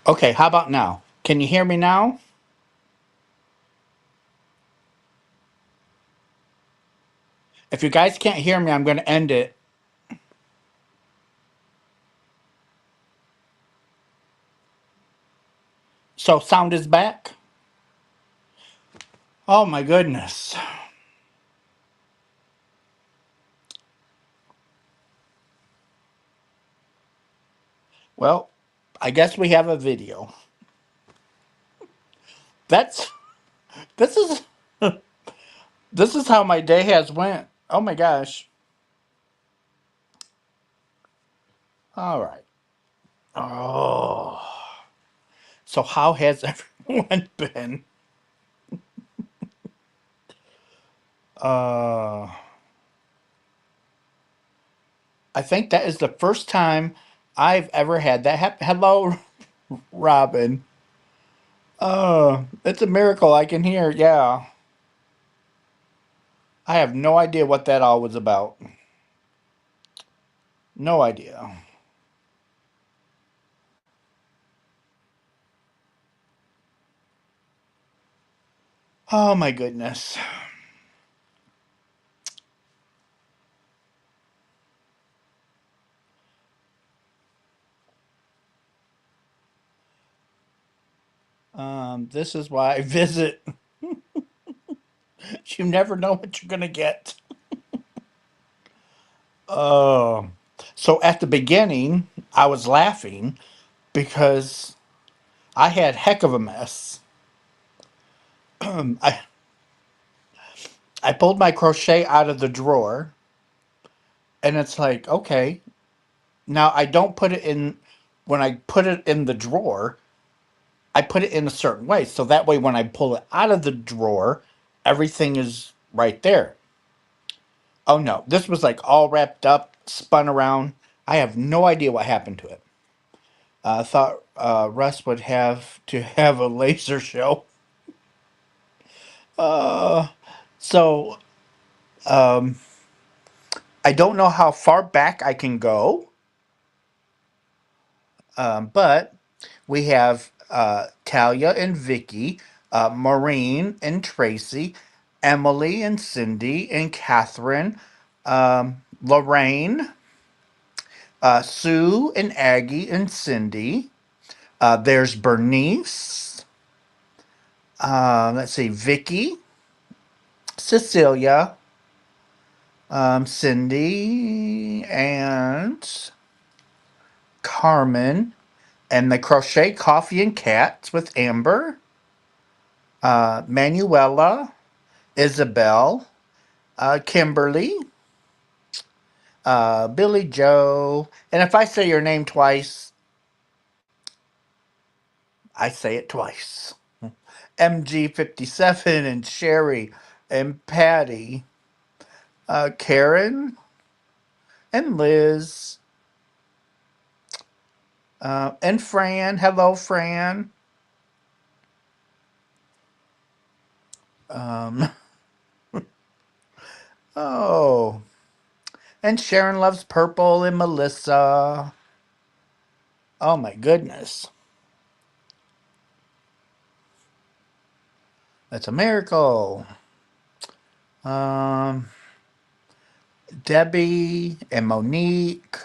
Okay, how about now? Can you hear me now? If you guys can't hear me, I'm going to end it. So, sound is back? Oh my goodness. Well, I guess we have a video. That's this is this is how my day has went. Oh my gosh. All right. Oh. So how has everyone been? Uh I think that is the first time I've ever had that happen. Hello, Robin. It's a miracle I can hear. Yeah. I have no idea what that all was about. No idea. Oh my goodness. This is why I visit. You never know what you're gonna get. Oh. So at the beginning, I was laughing because I had heck of a mess. I I pulled my crochet out of the drawer, and it's like, okay, now I don't put it in. When I put it in the drawer, I put it in a certain way, so that way when I pull it out of the drawer, everything is right there. Oh no, this was like all wrapped up, spun around. I have no idea what happened to it. I thought Russ would have to have a laser show. Uh, so um, I don't know how far back I can go, but we have Talia and Vicky, Maureen and Tracy, Emily and Cindy and Catherine, Lorraine, Sue and Aggie and Cindy. There's Bernice. Let's see, Vicky, Cecilia, Cindy, and Carmen, and the Crochet Coffee and Cats with Amber, Manuela, Isabel, Kimberly, Billy Joe, and if I say your name twice, I say it twice. MG57 and Sherry and Patty, Karen and Liz, and Fran. Hello, Fran. Um, oh, and Sharon loves purple and Melissa. Oh my goodness, that's a miracle. Um, Debbie and Monique,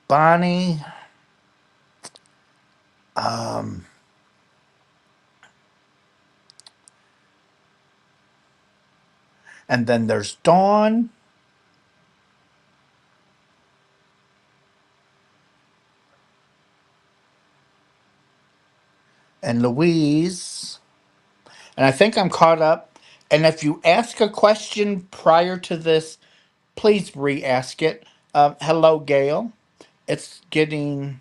Bonnie. Um, and then there's Dawn and Louise. And I think I'm caught up. And if you ask a question prior to this, please re ask it. Hello, Gail. It's getting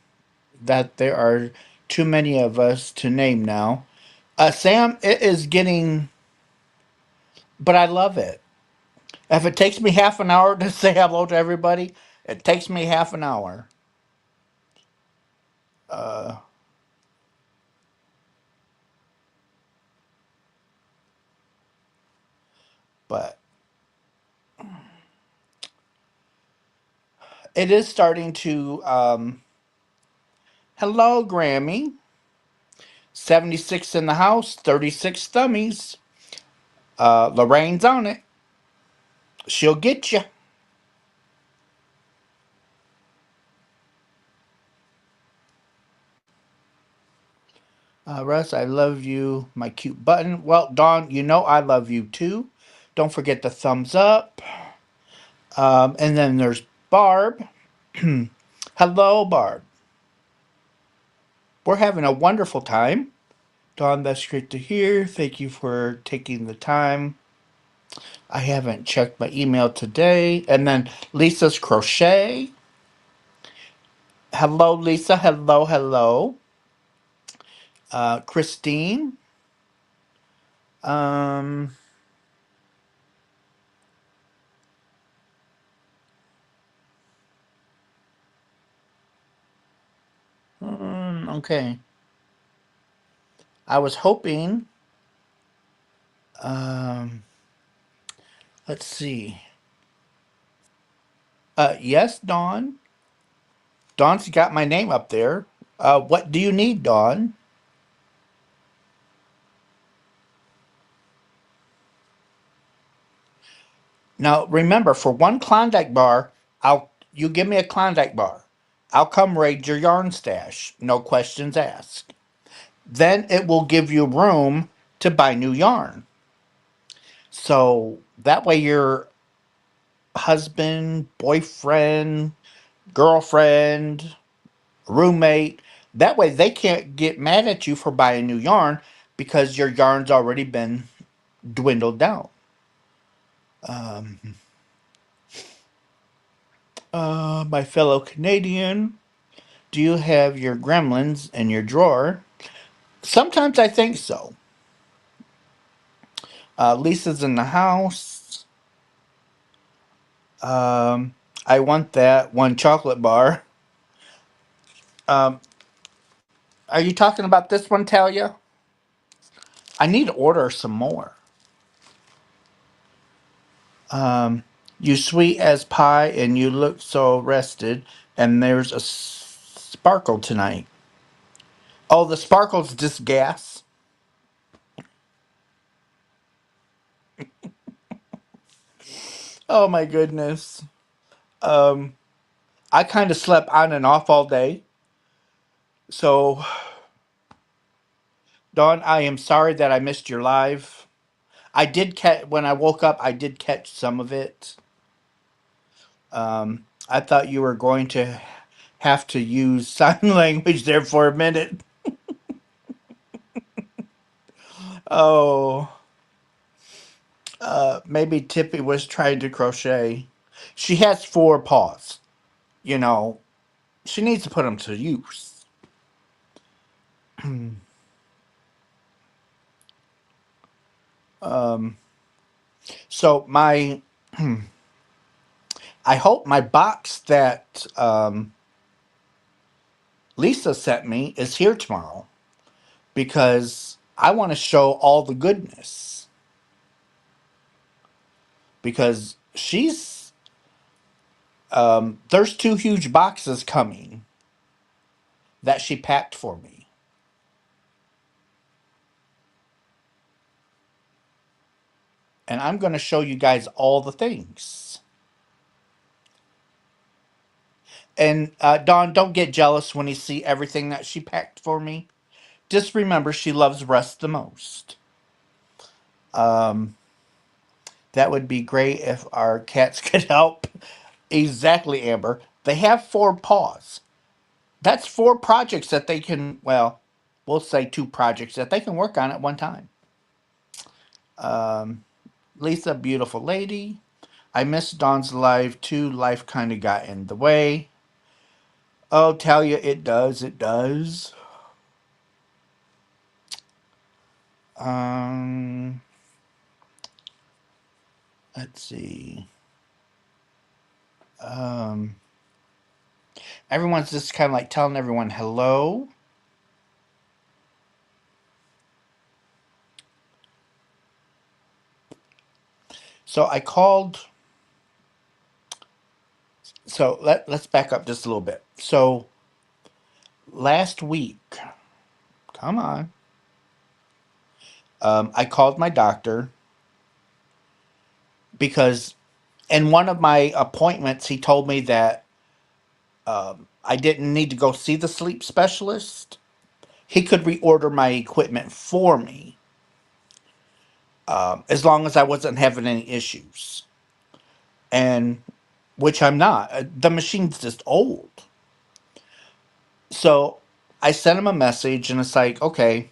that there are too many of us to name now. Sam, it is getting, but I love it. If it takes me half an hour to say hello to everybody, it takes me half an hour. Uh, but it is starting to. Hello, Grammy. 76 in the house, 36 thummies. Lorraine's on it. She'll get you. Russ, I love you. My cute button. Well, Dawn, you know I love you too. Don't forget the thumbs up. And then there's Barb. Hello, Barb. We're having a wonderful time. Dawn, that's great to hear. Thank you for taking the time. I haven't checked my email today. And then Lisa's Crochet. Hello, Lisa. Hello, hello. Christine. Um, okay. I was hoping. Um, let's see. Yes, Dawn. Dawn's got my name up there. What do you need, Dawn? Now, remember, for one Klondike bar, you give me a Klondike bar. I'll come raid your yarn stash. No questions asked. Then it will give you room to buy new yarn. So that way your husband, boyfriend, girlfriend, roommate, that way they can't get mad at you for buying new yarn because your yarn's already been dwindled down. Um, my fellow Canadian, do you have your gremlins in your drawer? Sometimes I think so. Lisa's in the house. Um, I want that one chocolate bar. Um, are you talking about this one, Talia? I need to order some more. Um, you sweet as pie and you look so rested, and there's a sparkle tonight. Oh, the sparkle's just gas. Oh my goodness. Um, I kind of slept on and off all day. So, Dawn, I am sorry that I missed your live. I did catch, when I woke up, I did catch some of it. I thought you were going to have to use sign language there for a minute. Oh, maybe Tippy was trying to crochet. She has four paws. You know, she needs to put them to use. um, so I hope my box that Lisa sent me is here tomorrow because I want to show all the goodness because there's two huge boxes coming that she packed for me, and I'm going to show you guys all the things. And Dawn, don't get jealous when you see everything that she packed for me. Just remember, she loves Russ the most. Um, that would be great if our cats could help. Exactly, Amber. They have four paws. That's four projects that they can, well, we'll say two projects that they can work on at one time. Um, Lisa, beautiful lady. I missed Dawn's live too. Life kind of got in the way. Oh, tell you, it does. It does. Um, let's see. Um, everyone's just kind of like telling everyone hello. So I called. So let's back up just a little bit. So last week, come on. I called my doctor because in one of my appointments, he told me that I didn't need to go see the sleep specialist. He could reorder my equipment for me as long as I wasn't having any issues. And which I'm not. The machine's just old. So I sent him a message and it's like, okay,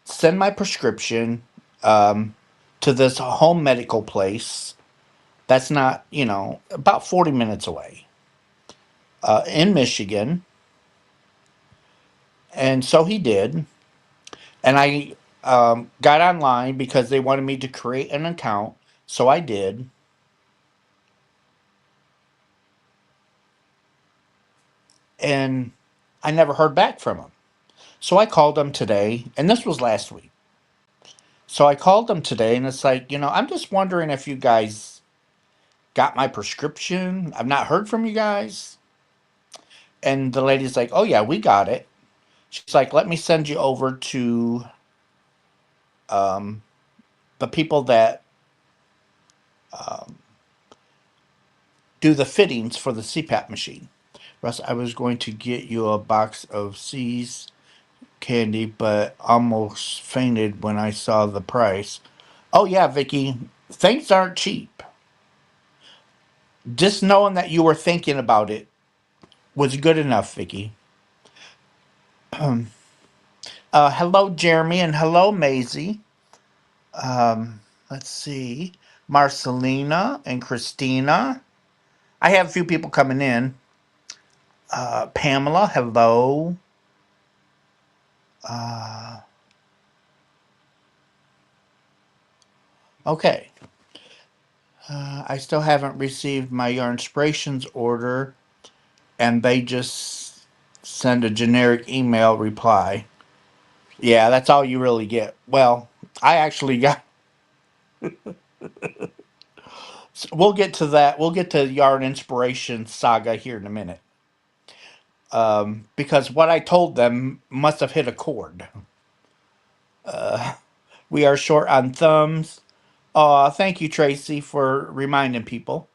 send my prescription um, to this home medical place that's not, about 40 minutes away in Michigan. And so he did. And I got online because they wanted me to create an account. So I did. And I never heard back from him. So I called him today. And this was last week. So I called him today and it's like, I'm just wondering if you guys got my prescription. I've not heard from you guys. And the lady's like, oh, yeah, we got it. She's like, let me send you over to um, the people that um, do the fittings for the CPAP machine. Russ, I was going to get you a box of C's candy, but almost fainted when I saw the price. Oh, yeah, Vicky, things aren't cheap. Just knowing that you were thinking about it was good enough, Vicky. Hello, Jeremy, and hello, Maisie. Let's see. Marcelina and Christina. I have a few people coming in. Pamela, hello. Uh, okay. I still haven't received my Yarn Inspirations order, and they just send a generic email reply. Yeah, that's all you really get. Well, I actually got. We'll get to that. We'll get to Yarn Inspiration Saga here in a minute. Because what I told them must have hit a chord. We are short on thumbs. Thank you, Tracy, for reminding people.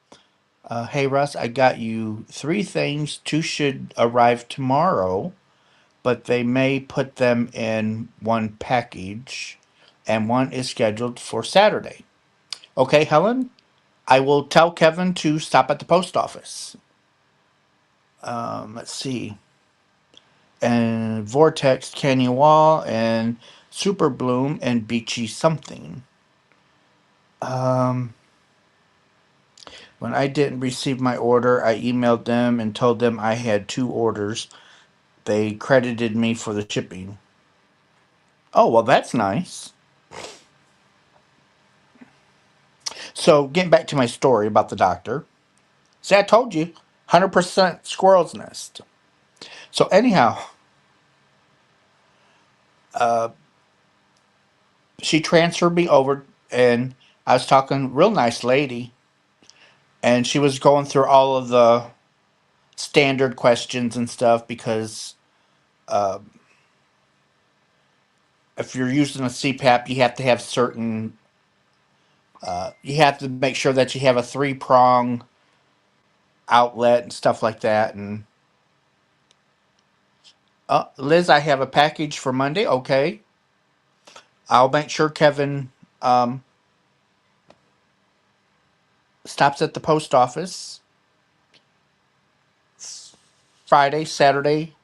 Hey, Russ, I got you three things. Two should arrive tomorrow, but they may put them in one package, and one is scheduled for Saturday. Okay, Helen, I will tell Kevin to stop at the post office. Let's see. And Vortex, Candy Wall, and Super Bloom, and Beachy something. Um, when I didn't receive my order, I emailed them and told them I had two orders. They credited me for the shipping. Oh, well, that's nice. So, getting back to my story about the doctor. See, I told you, 100% squirrel's nest. So, anyhow, uh, she transferred me over, and I was talking, real nice lady, and she was going through all of the standard questions and stuff because uh, if you're using a CPAP, you have to have certain. You have to make sure that you have a three-prong outlet and stuff like that. And Liz, I have a package for Monday. Okay, I'll make sure Kevin um, stops at the post office Friday, Saturday,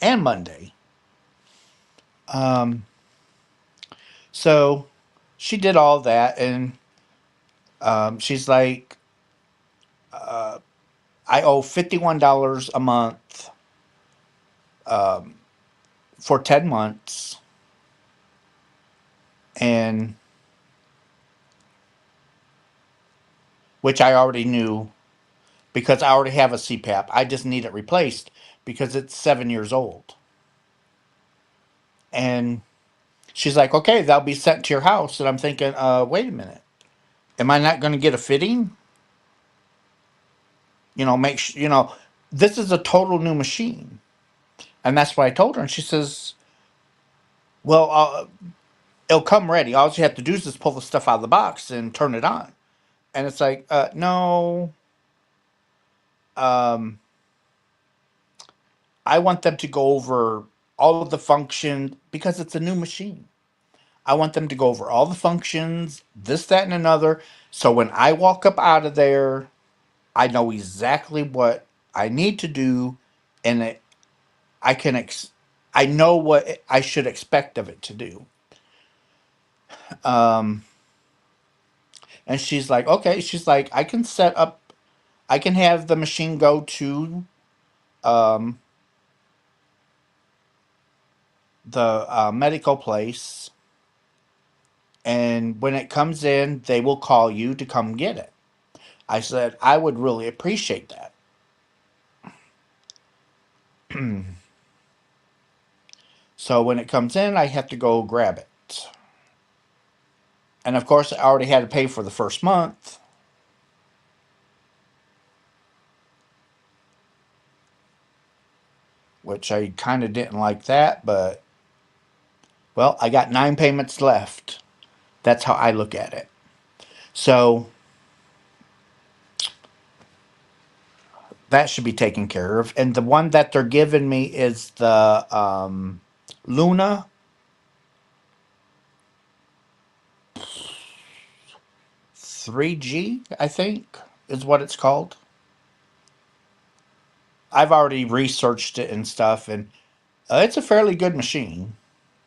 and Monday. Um, so she did all that, and she's like, I owe $51 a month um, for 10 months, and which I already knew because I already have a CPAP. I just need it replaced because it's 7 years old. And she's like, okay, that'll be sent to your house. And I'm thinking, wait a minute. Am I not going to get a fitting? Make sure, this is a total new machine. And that's what I told her. And she says, well, it'll come ready. All you have to do is just pull the stuff out of the box and turn it on. And it's like, no, um, I want them to go over all of the functions because it's a new machine. I want them to go over all the functions, this, that, and another. So when I walk up out of there, I know exactly what I need to do, and I can I know what I should expect of it to do. Um, and she's like, okay. She's like, I can set up. I can have the machine go to um, the medical place, and when it comes in, they will call you to come get it. I said, I would really appreciate that. So when it comes in, I have to go grab it. And of course, I already had to pay for the first month, which I kind of didn't like that, but well, I got 9 payments left. That's how I look at it. So that should be taken care of. And the one that they're giving me is the Luna 3G, I think, is what it's called. I've already researched it and stuff, and it's a fairly good machine.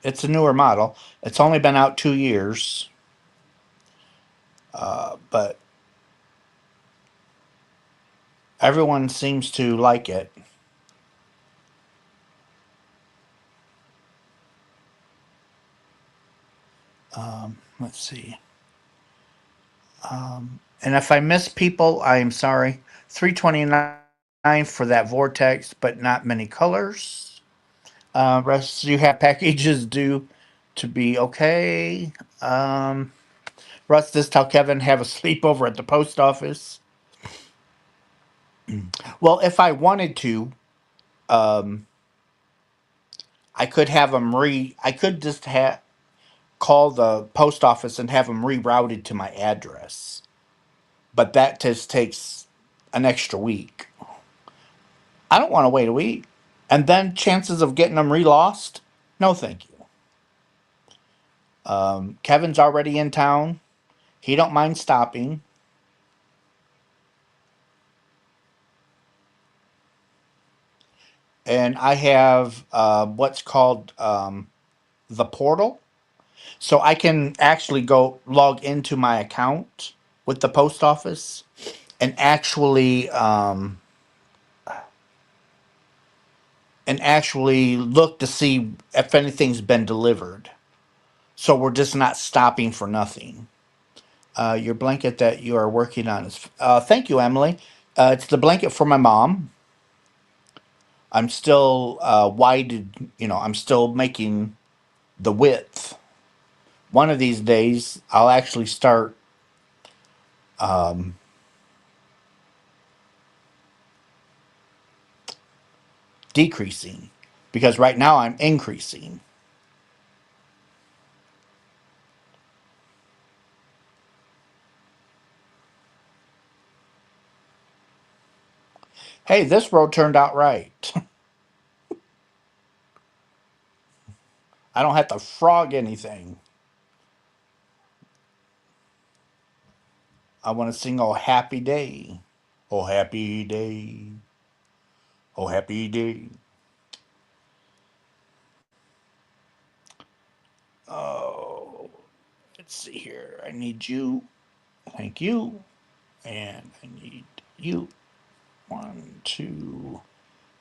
It's a newer model. It's only been out 2 years, but everyone seems to like it. Let's see. And if I miss people, I am sorry. 329 for that vortex, but not many colors. Rest you have packages due to be okay. Um, Russ, this tell Kevin have a sleepover at the post office. Well, if I wanted to, um, I could have them I could just call the post office and have them rerouted to my address. But that just takes an extra week. I don't want to wait a week. And then chances of getting them relost? No, thank you. Kevin's already in town. He don't mind stopping. And I have what's called the portal. So I can actually go log into my account with the post office and actually look to see if anything's been delivered. So we're just not stopping for nothing. Your blanket that you are working on is. Thank you, Emily. It's the blanket for my mom. I'm still wide. I'm still making the width. One of these days, I'll actually start um, decreasing because right now I'm increasing. Hey, this road turned out right. I don't have to frog anything. I want to sing "Oh Happy Day." Oh happy day. Oh happy day. Oh, let's see here. I need you. Thank you. And I need you. One, two,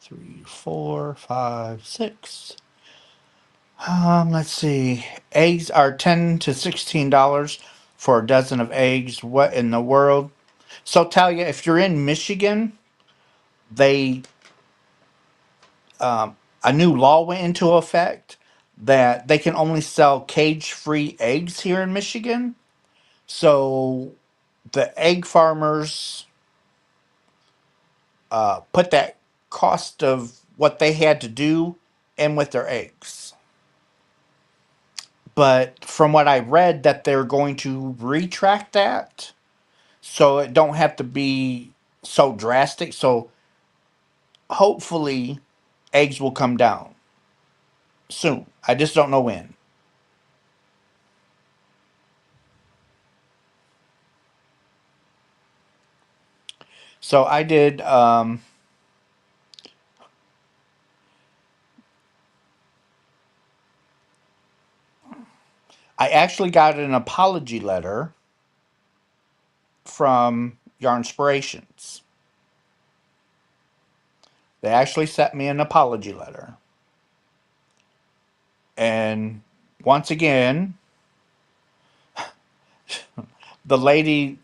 three, four, five, six. Let's see. Eggs are $10 to $16 for a dozen of eggs. What in the world? So tell you, if you're in Michigan, they a new law went into effect that they can only sell cage-free eggs here in Michigan. So the egg farmers put that cost of what they had to do in with their eggs. But from what I read, that they're going to retract that, so it don't have to be so drastic. So hopefully, eggs will come down soon. I just don't know when. So I did. I actually got an apology letter from Yarn Inspirations. They actually sent me an apology letter. And once again, the lady,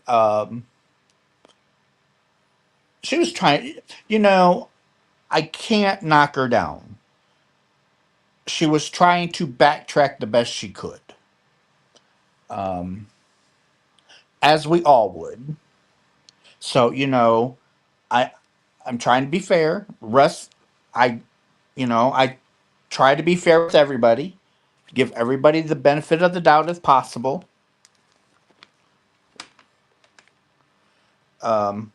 she was trying, you know, I can't knock her down. She was trying to backtrack the best she could, um, as we all would. So, I, I'm trying to be fair. Russ, I, I try to be fair with everybody, give everybody the benefit of the doubt if possible.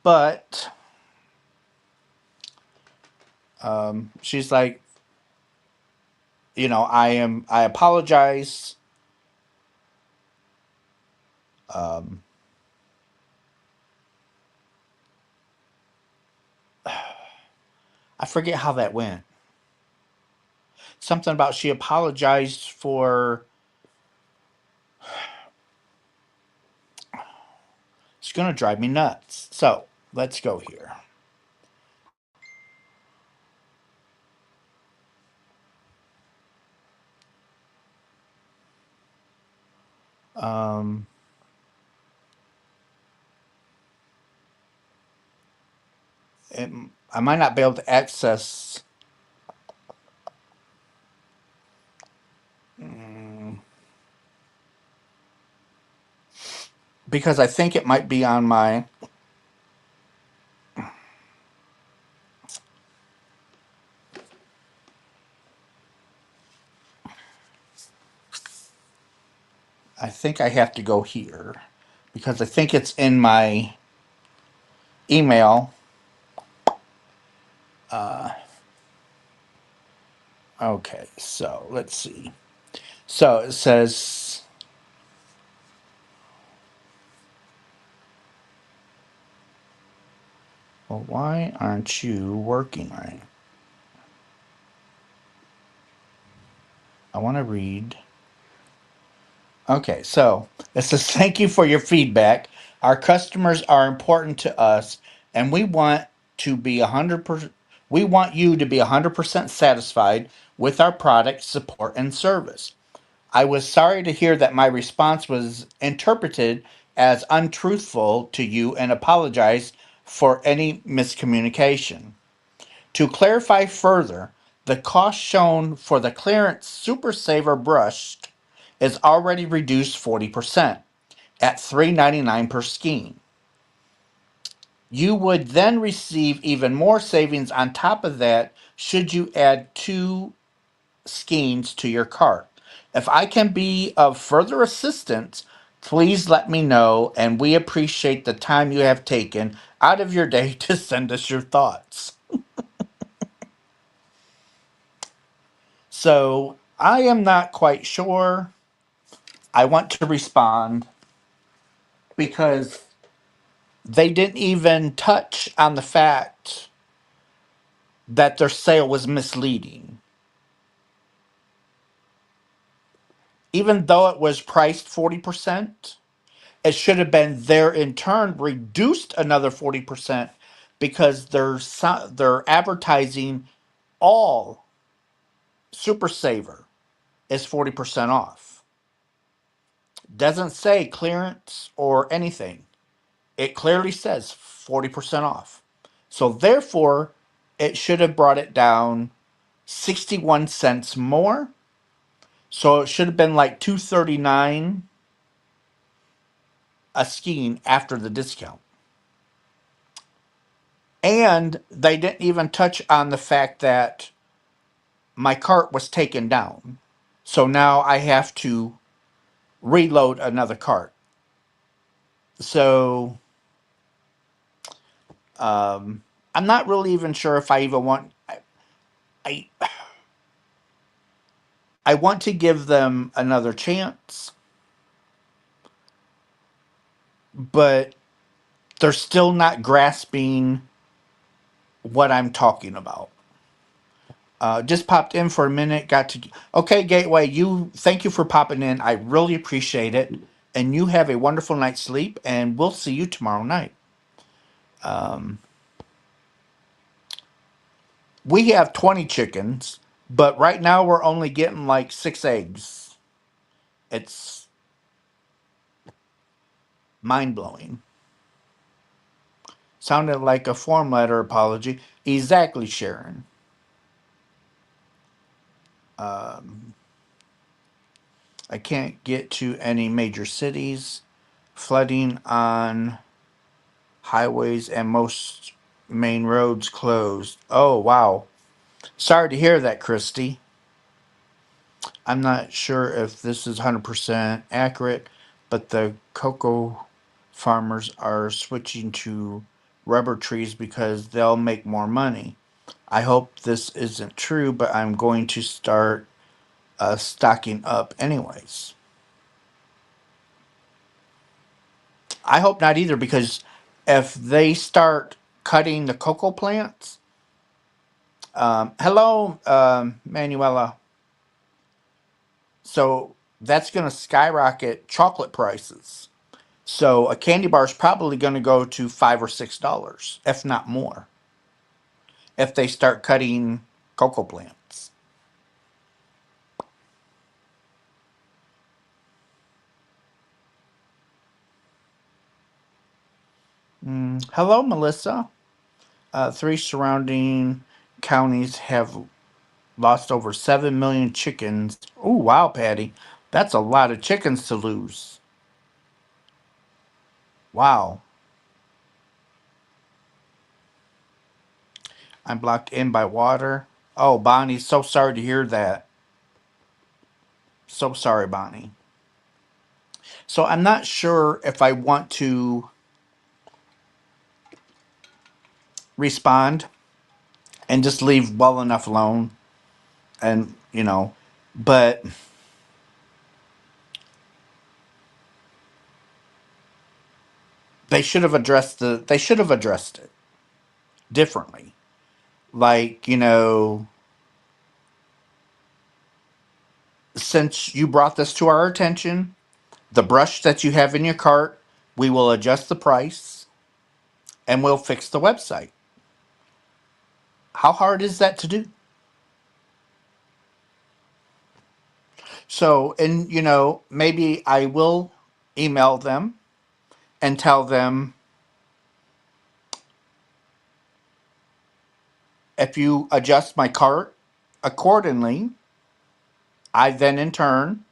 But she's like, I apologize. Um, I forget how that went. Something about she apologized for. It's gonna drive me nuts. So let's go here. Um, it, I might not be able to access. mm, because I think it might be on my. I think I have to go here because I think it's in my email. Uh, okay, so let's see. So it says, well, why aren't you working right? I want to read. Okay, so it says, thank you for your feedback. Our customers are important to us, and to be 100%. We want you to be 100% satisfied with our product, support, and service. I was sorry to hear that my response was interpreted as untruthful to you and apologize for any miscommunication. To clarify further, the cost shown for the clearance Super Saver brush is already reduced 40% at $3.99 per skein. You would then receive even more savings on top of that should you add two skeins to your cart. If I can be of further assistance, please let me know, and we appreciate the time you have taken out of your day to send us your thoughts. So I am not quite sure. I want to respond because they didn't even touch on the fact that their sale was misleading. Even though it was priced 40%, it should have been there in turn reduced another 40% because they're advertising all Super Saver is 40% off. Doesn't say clearance or anything. It clearly says 40% off. So therefore, it should have brought it down 61 cents more. So it should have been like 239 a skein after the discount. And they didn't even touch on the fact that my cart was taken down. So now I have to reload another cart. So um, I'm not really even sure if I even want. I I want to give them another chance, but they're still not grasping what I'm talking about. Just popped in for a minute. Got to okay, Gateway. You thank you for popping in. I really appreciate it, and you have a wonderful night's sleep. And we'll see you tomorrow night. Um, we have 20 chickens, but right now we're only getting like 6 eggs. It's mind blowing. Sounded like a form letter apology. Exactly, Sharon. Um, I can't get to any major cities. Flooding on highways and most main roads closed. Oh, wow. Sorry to hear that, Christy. I'm not sure if this is 100% accurate, but the cocoa farmers are switching to rubber trees because they'll make more money. I hope this isn't true, but I'm going to start stocking up anyways. I hope not either, because if they start cutting the cocoa plants, hello, Manuela. So that's going to skyrocket chocolate prices. So a candy bar is probably going to go to $5 or $6, if not more, if they start cutting cocoa plants. Hello, Melissa. Three surrounding counties have lost over 7 million chickens. Oh, wow, Patty. That's a lot of chickens to lose. Wow. I'm blocked in by water. Oh, Bonnie, so sorry to hear that. So sorry, Bonnie. So I'm not sure if I want to respond and just leave well enough alone, and but they should have addressed it differently. Like, since you brought this to our attention, the brush that you have in your cart, we will adjust the price and we'll fix the website. How hard is that to do? So, and maybe I will email them and tell them, if you adjust my cart accordingly, I then in turn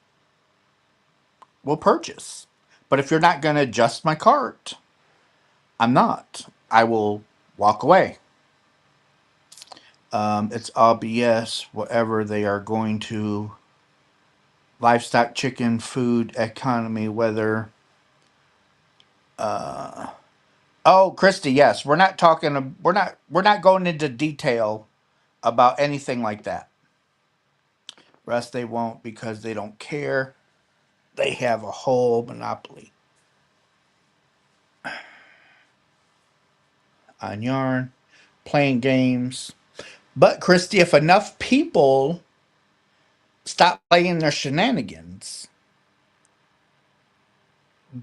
will purchase. But if you're not going to adjust my cart, I'm not. I will walk away. It's all BS, whatever they are going to livestock, chicken, food, economy, whether. Uh, oh, Christy, yes, we're not talking. We're not going into detail about anything like that. Rest they won't because they don't care. They have a whole monopoly on yarn, playing games. But Christy, if enough people stop playing their shenanigans,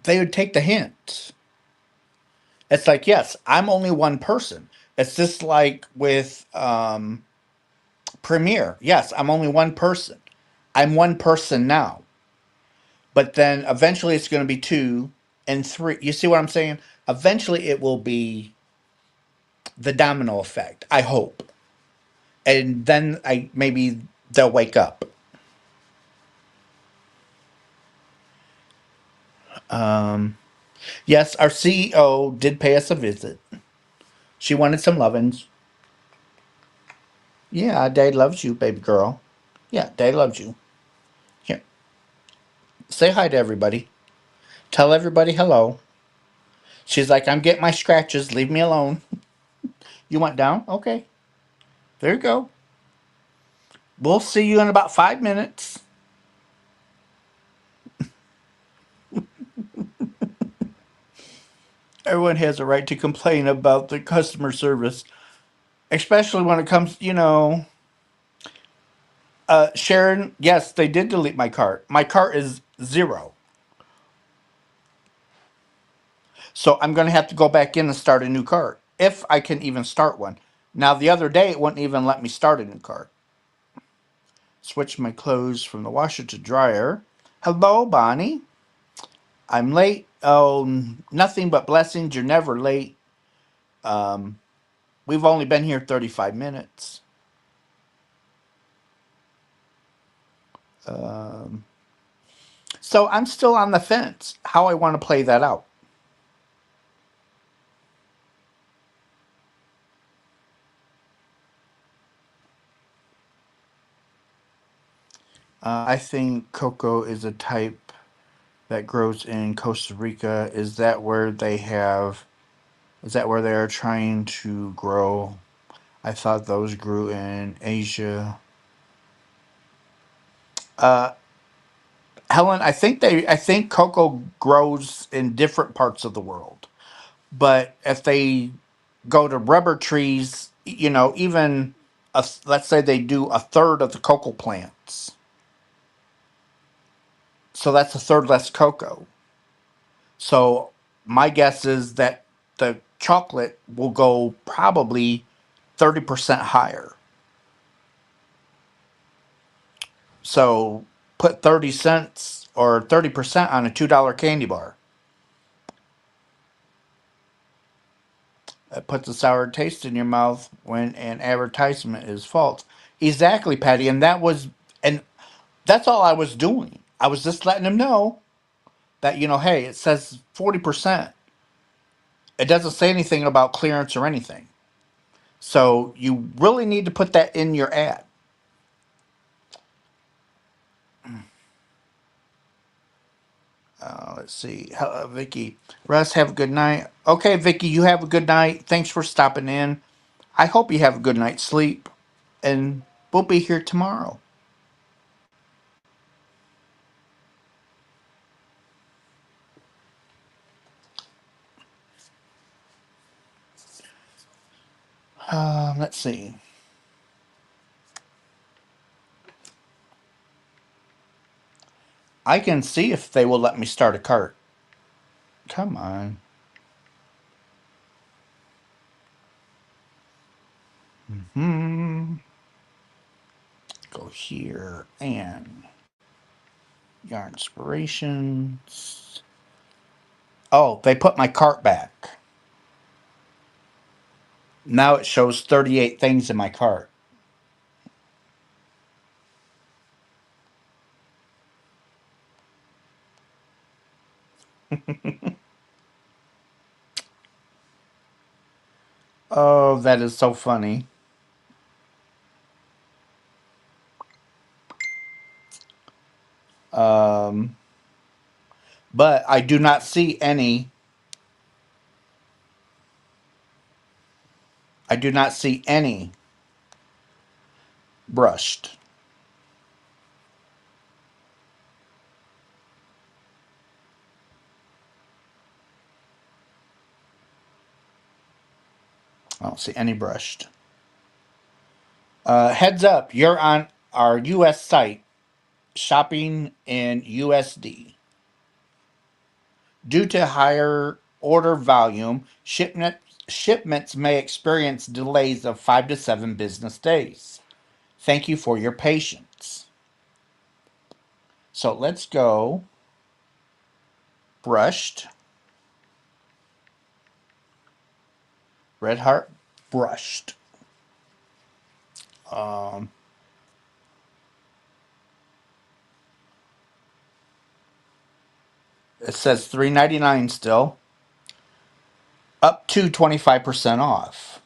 they would take the hint. It's like, yes, I'm only one person. It's just like with Premiere. Yes, I'm only one person. I'm one person now. But then eventually it's going to be two and three. You see what I'm saying? Eventually it will be the domino effect, I hope. And then I maybe they'll wake up. Um, yes, our CEO did pay us a visit. She wanted some lovin's. Yeah, Dad loves you, baby girl. Yeah, Dad loves you. Here. Say hi to everybody. Tell everybody hello. She's like, I'm getting my scratches. Leave me alone. You want down? Okay. There you go. We'll see you in about 5 minutes. Everyone has a right to complain about the customer service, especially when it comes, Sharon, yes, they did delete my cart. My cart is 0. So I'm going to have to go back in and start a new cart if I can even start one. Now, the other day, it wouldn't even let me start a new cart. Switch my clothes from the washer to dryer. Hello, Bonnie. I'm late. Oh, nothing but blessings. You're never late. Um, we've only been here 35 minutes. Um, so I'm still on the fence how I want to play that out. I think cocoa is a type that grows in Costa Rica. Is that where they are trying to grow? I thought those grew in Asia. Uh, Helen, I think cocoa grows in different parts of the world. But if they go to rubber trees, even let's say they do a third of the cocoa plants. So that's a third less cocoa. So my guess is that the chocolate will go probably 30% higher. So put 30 cents or 30% on a $2 candy bar. It puts a sour taste in your mouth when an advertisement is false. Exactly, Patty. And that's all I was doing. I was just letting them know that, hey, it says 40%. It doesn't say anything about clearance or anything. So you really need to put that in your ad. Let's see. Hello, Vicky. Russ, have a good night. Okay, Vicky, you have a good night. Thanks for stopping in. I hope you have a good night's sleep. And we'll be here tomorrow. Let's see. I can see if they will let me start a cart. Come on. Hmm. Go here and yarn inspirations. Oh, they put my cart back. Now it shows 38 things in my cart. Oh, that is so funny. Um, but I do not see any. I do not see any brushed. I don't see any brushed. Heads up, you're on our U.S. site, shopping in USD. Due to higher order volume, shipments may experience delays of 5 to 7 business days. Thank you for your patience. So let's go brushed, red heart brushed. Um, it says $3.99 still, up to 25% off.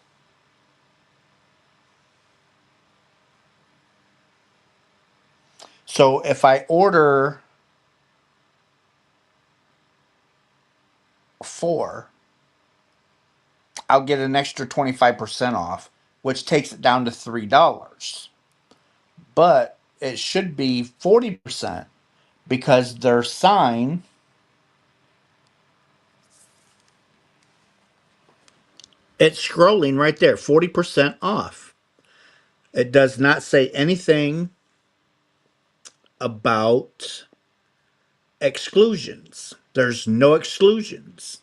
So if I order 4, I'll get an extra 25% off, which takes it down to $3. But it should be 40% because their sign, it's scrolling right there, 40% off. It does not say anything about exclusions. There's no exclusions.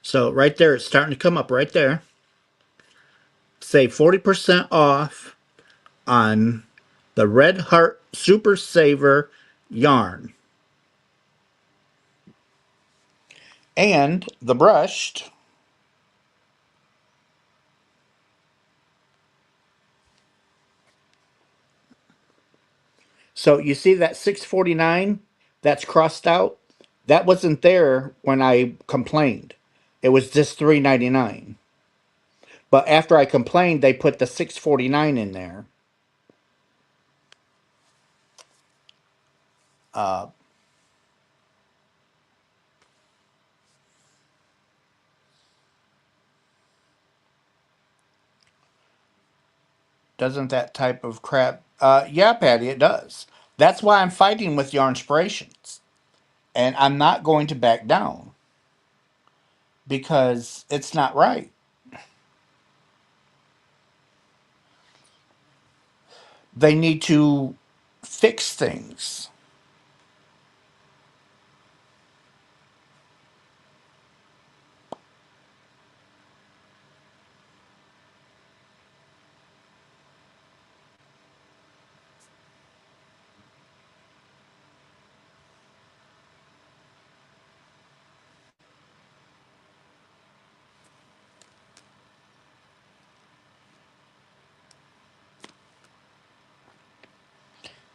So right there, it's starting to come up right there. Say 40% off on the Red Heart Super Saver yarn. And the brushed. So you see that $6.49 that's crossed out? That wasn't there when I complained. It was just $3.99. But after I complained, they put the $6.49 in there. Uh, doesn't that type of crap? Yeah, Patty, it does. That's why I'm fighting with Yarnspirations. And I'm not going to back down because it's not right. They need to fix things.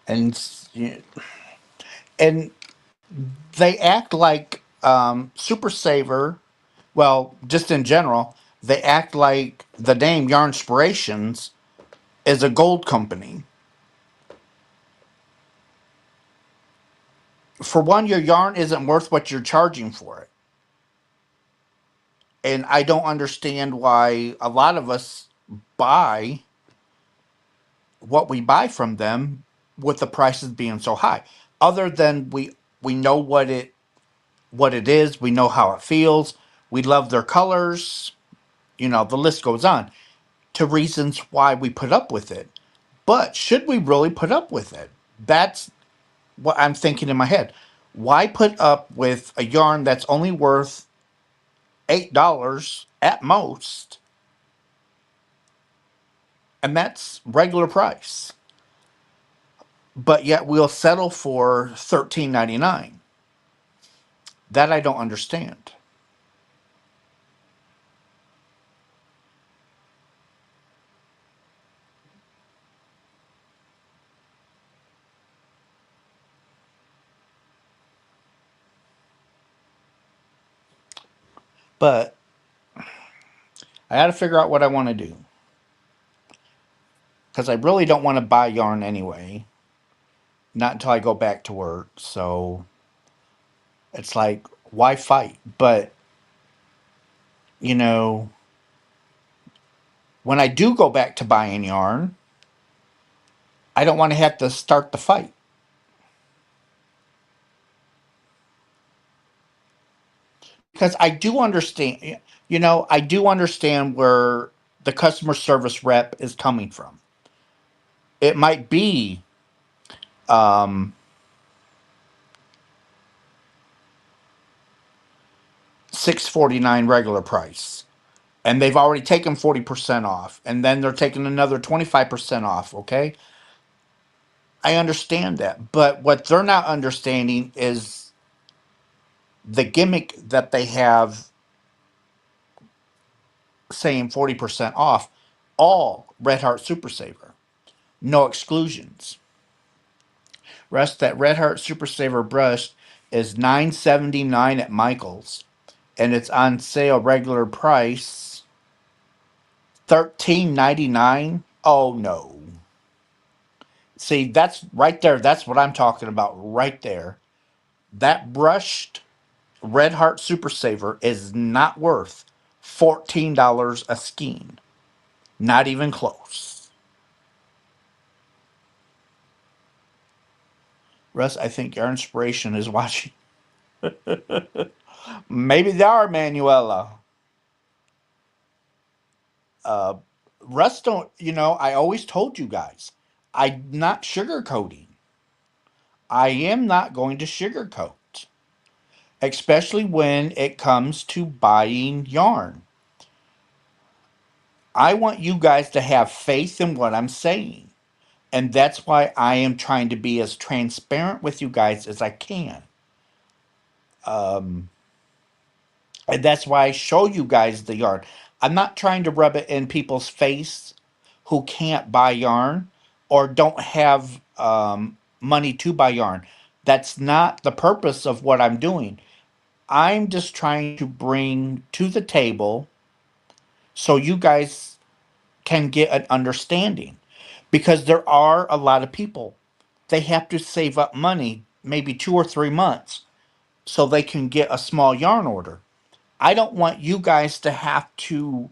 And and they act like Super Saver. Well, just in general, they act like the name Yarnspirations is a gold company. For one, your yarn isn't worth what you're charging for it. And I don't understand why a lot of us buy what we buy from them with the prices being so high. Other than we know what it is, we know how it feels, we love their colors, the list goes on to reasons why we put up with it. But should we really put up with it? That's what I'm thinking in my head. Why put up with a yarn that's only worth $8 at most, and that's regular price? But yet we'll settle for $13.99. That I don't understand. But I got to figure out what I want to do because I really don't want to buy yarn anyway. Not until I go back to work. So it's like, why fight? But you know, when I do go back to buying yarn, I don't want to have to start the fight. Because I do understand, I do understand where the customer service rep is coming from. It might be um, 6.49 regular price, and they've already taken 40% off, and then they're taking another 25% off. Okay, I understand that, but what they're not understanding is the gimmick that they have saying 40% off all Red Heart Super Saver, no exclusions. Rest that Red Heart Super Saver brush is $9.79 at Michael's, and it's on sale regular price $13.99. Oh no. See, that's right there. That's what I'm talking about right there. That brushed Red Heart Super Saver is not worth $14 a skein. Not even close. Russ, I think your inspiration is watching. Maybe they are, Manuela. Uh, Russ don't, I always told you guys, I'm not sugarcoating. I am not going to sugarcoat, especially when it comes to buying yarn. I want you guys to have faith in what I'm saying. And that's why I am trying to be as transparent with you guys as I can. Um, and that's why I show you guys the yarn. I'm not trying to rub it in people's face who can't buy yarn or don't have money to buy yarn. That's not the purpose of what I'm doing. I'm just trying to bring to the table so you guys can get an understanding. Because there are a lot of people, they have to save up money, maybe 2 or 3 months, so they can get a small yarn order. I don't want you guys to have to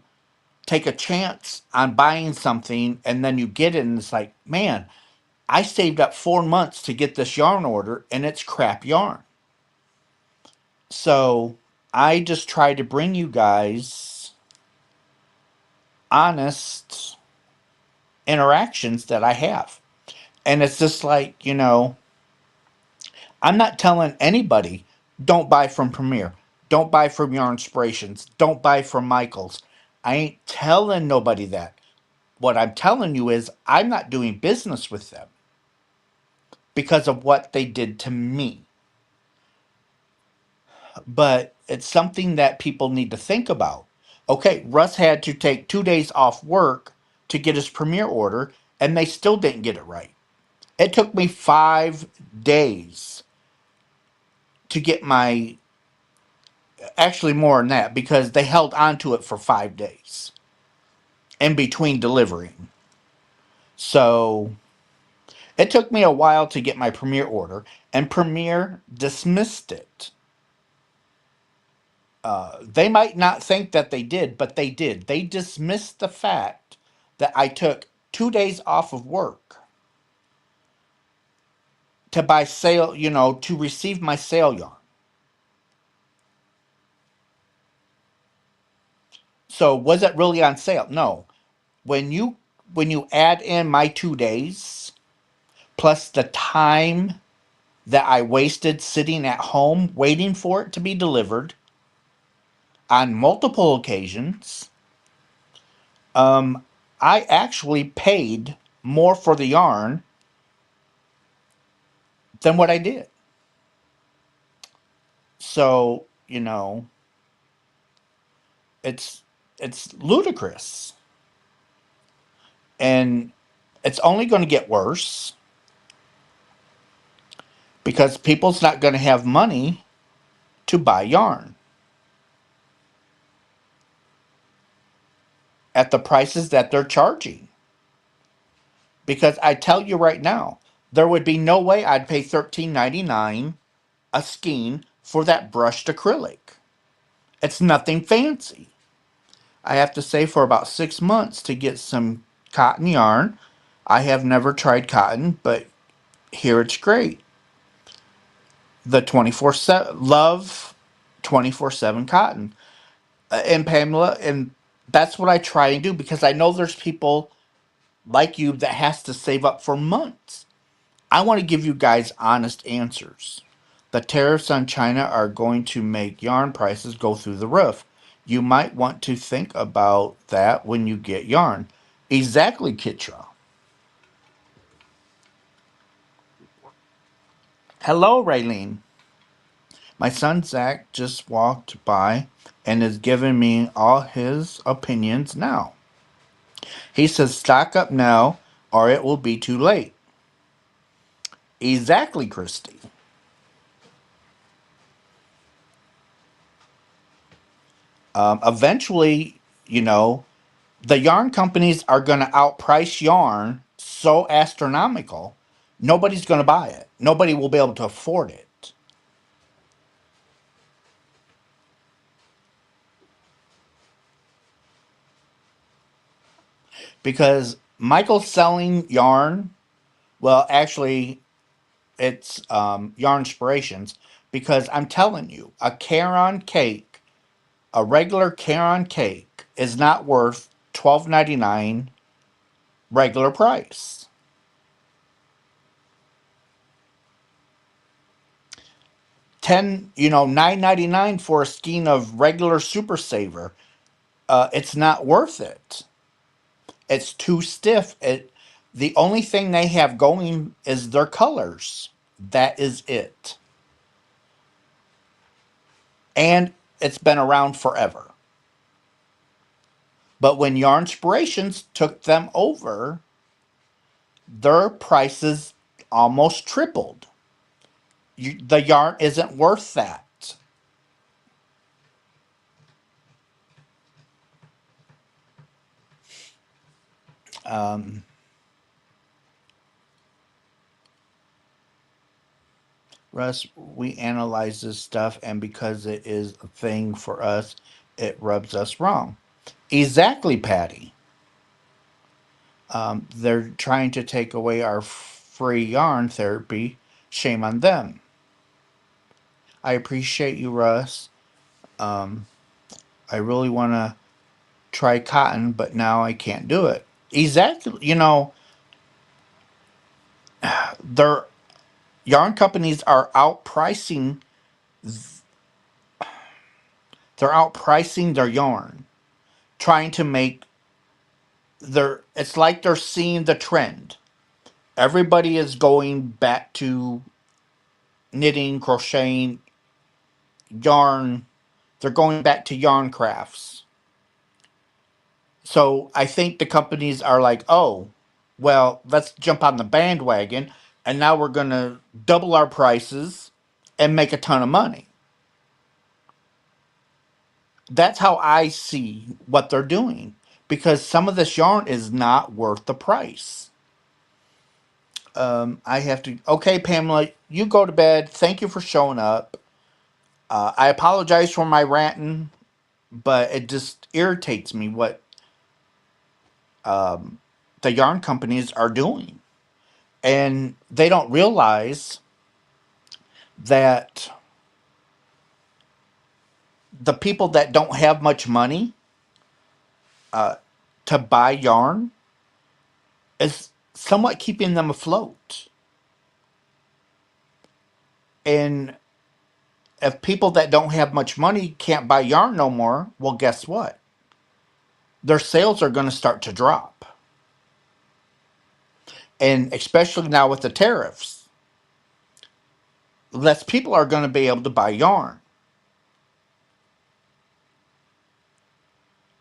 take a chance on buying something and then you get it and it's like, man, I saved up 4 months to get this yarn order and it's crap yarn. So I just try to bring you guys honest interactions that I have. And it's just like, I'm not telling anybody, don't buy from Premier. Don't buy from Yarn Inspirations. Don't buy from Michaels. I ain't telling nobody that. What I'm telling you is I'm not doing business with them because of what they did to me. But it's something that people need to think about. Okay, Russ had to take 2 days off work to get his Premier order, and they still didn't get it right. It took me 5 days to get my, actually more than that, because they held on to it for 5 days in between delivering. So it took me a while to get my Premier order, and Premier dismissed it. They might not think that they did, but they did. They dismissed the fact that I took 2 days off of work to buy sale, to receive my sale yarn. So was it really on sale? No. When you add in my 2 days plus the time that I wasted sitting at home waiting for it to be delivered on multiple occasions, um, I actually paid more for the yarn than what I did. So, it's ludicrous. And it's only going to get worse because people's not going to have money to buy yarn at the prices that they're charging. Because I tell you right now, there would be no way I'd pay $13.99 a skein for that brushed acrylic. It's nothing fancy. I have to save for about 6 months to get some cotton yarn. I have never tried cotton, but here it's great. The 24/7 love 24/7 cotton. And Pamela, and that's what I try and do because I know there's people like you that has to save up for months. I want to give you guys honest answers. The tariffs on China are going to make yarn prices go through the roof. You might want to think about that when you get yarn. Exactly, Kitra. Hello, Raylene. My son Zach just walked by and is giving me all his opinions now. He says, stock up now or it will be too late. Exactly, Christy. Eventually, you know, The yarn companies are going to outprice yarn so astronomical, nobody's going to buy it. Nobody will be able to afford it. Because Michael's selling yarn, well, actually, it's Yarn Inspirations, because I'm telling you, a Caron cake, a regular Caron cake, is not worth $12.99 regular price. 9.99 for a skein of regular Super Saver. It's not worth it. It's too stiff. The only thing they have going is their colors. That is it. And it's been around forever. But when Yarn Inspirations took them over, their prices almost tripled. The yarn isn't worth that. Um, Russ, we analyze this stuff, and because it is a thing for us, it rubs us wrong. Exactly, Patty. They're trying to take away our free yarn therapy. Shame on them. I appreciate you, Russ. Um, I really want to try cotton, but now I can't do it. Exactly. Their yarn companies are outpricing. They're outpricing their yarn, trying to make their. It's like they're seeing the trend. Everybody is going back to knitting, crocheting, yarn. They're going back to yarn crafts. So I think the companies are like, oh, well, let's jump on the bandwagon, and now we're going to double our prices and make a ton of money. That's how I see what they're doing, because some of this yarn is not worth the price. I have to. Okay, Pamela, you go to bed. Thank you for showing up. I apologize for my ranting, but it just irritates me what um, the yarn companies are doing. And they don't realize that the people that don't have much money uh, to buy yarn is somewhat keeping them afloat. And if people that don't have much money can't buy yarn no more, well, guess what? Their sales are going to start to drop. And especially now with the tariffs, less people are going to be able to buy yarn.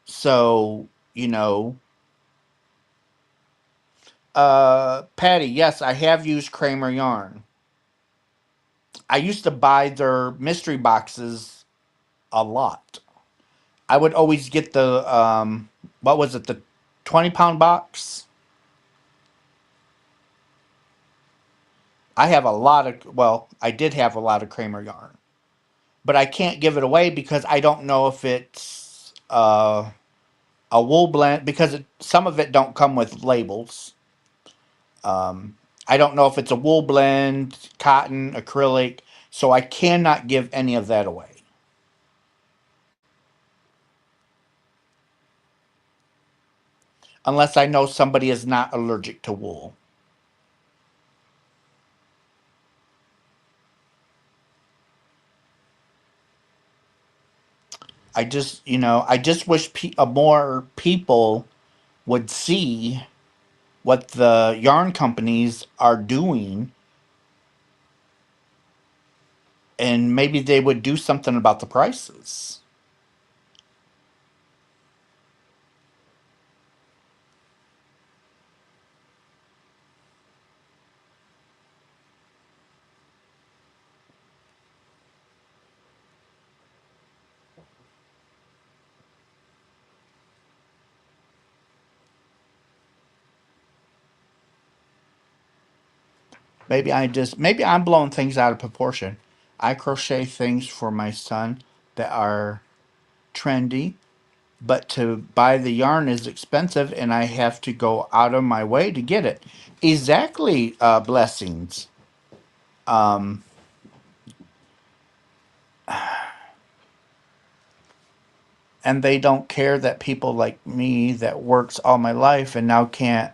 So, Patty, yes, I have used Kramer yarn. I used to buy their mystery boxes a lot. I would always get the what was it, the 20-pound box? I have a lot of well, I did have a lot of Kramer yarn. But I can't give it away because I don't know if it's a wool blend because some of it don't come with labels. Um, I don't know if it's a wool blend, cotton, acrylic, so I cannot give any of that away unless I know somebody is not allergic to wool. I just wish more people would see what the yarn companies are doing, and maybe they would do something about the prices. Maybe I'm blowing things out of proportion. I crochet things for my son that are trendy, but to buy the yarn is expensive and I have to go out of my way to get it. Exactly, blessings. Um, and they don't care that people like me that works all my life and now can't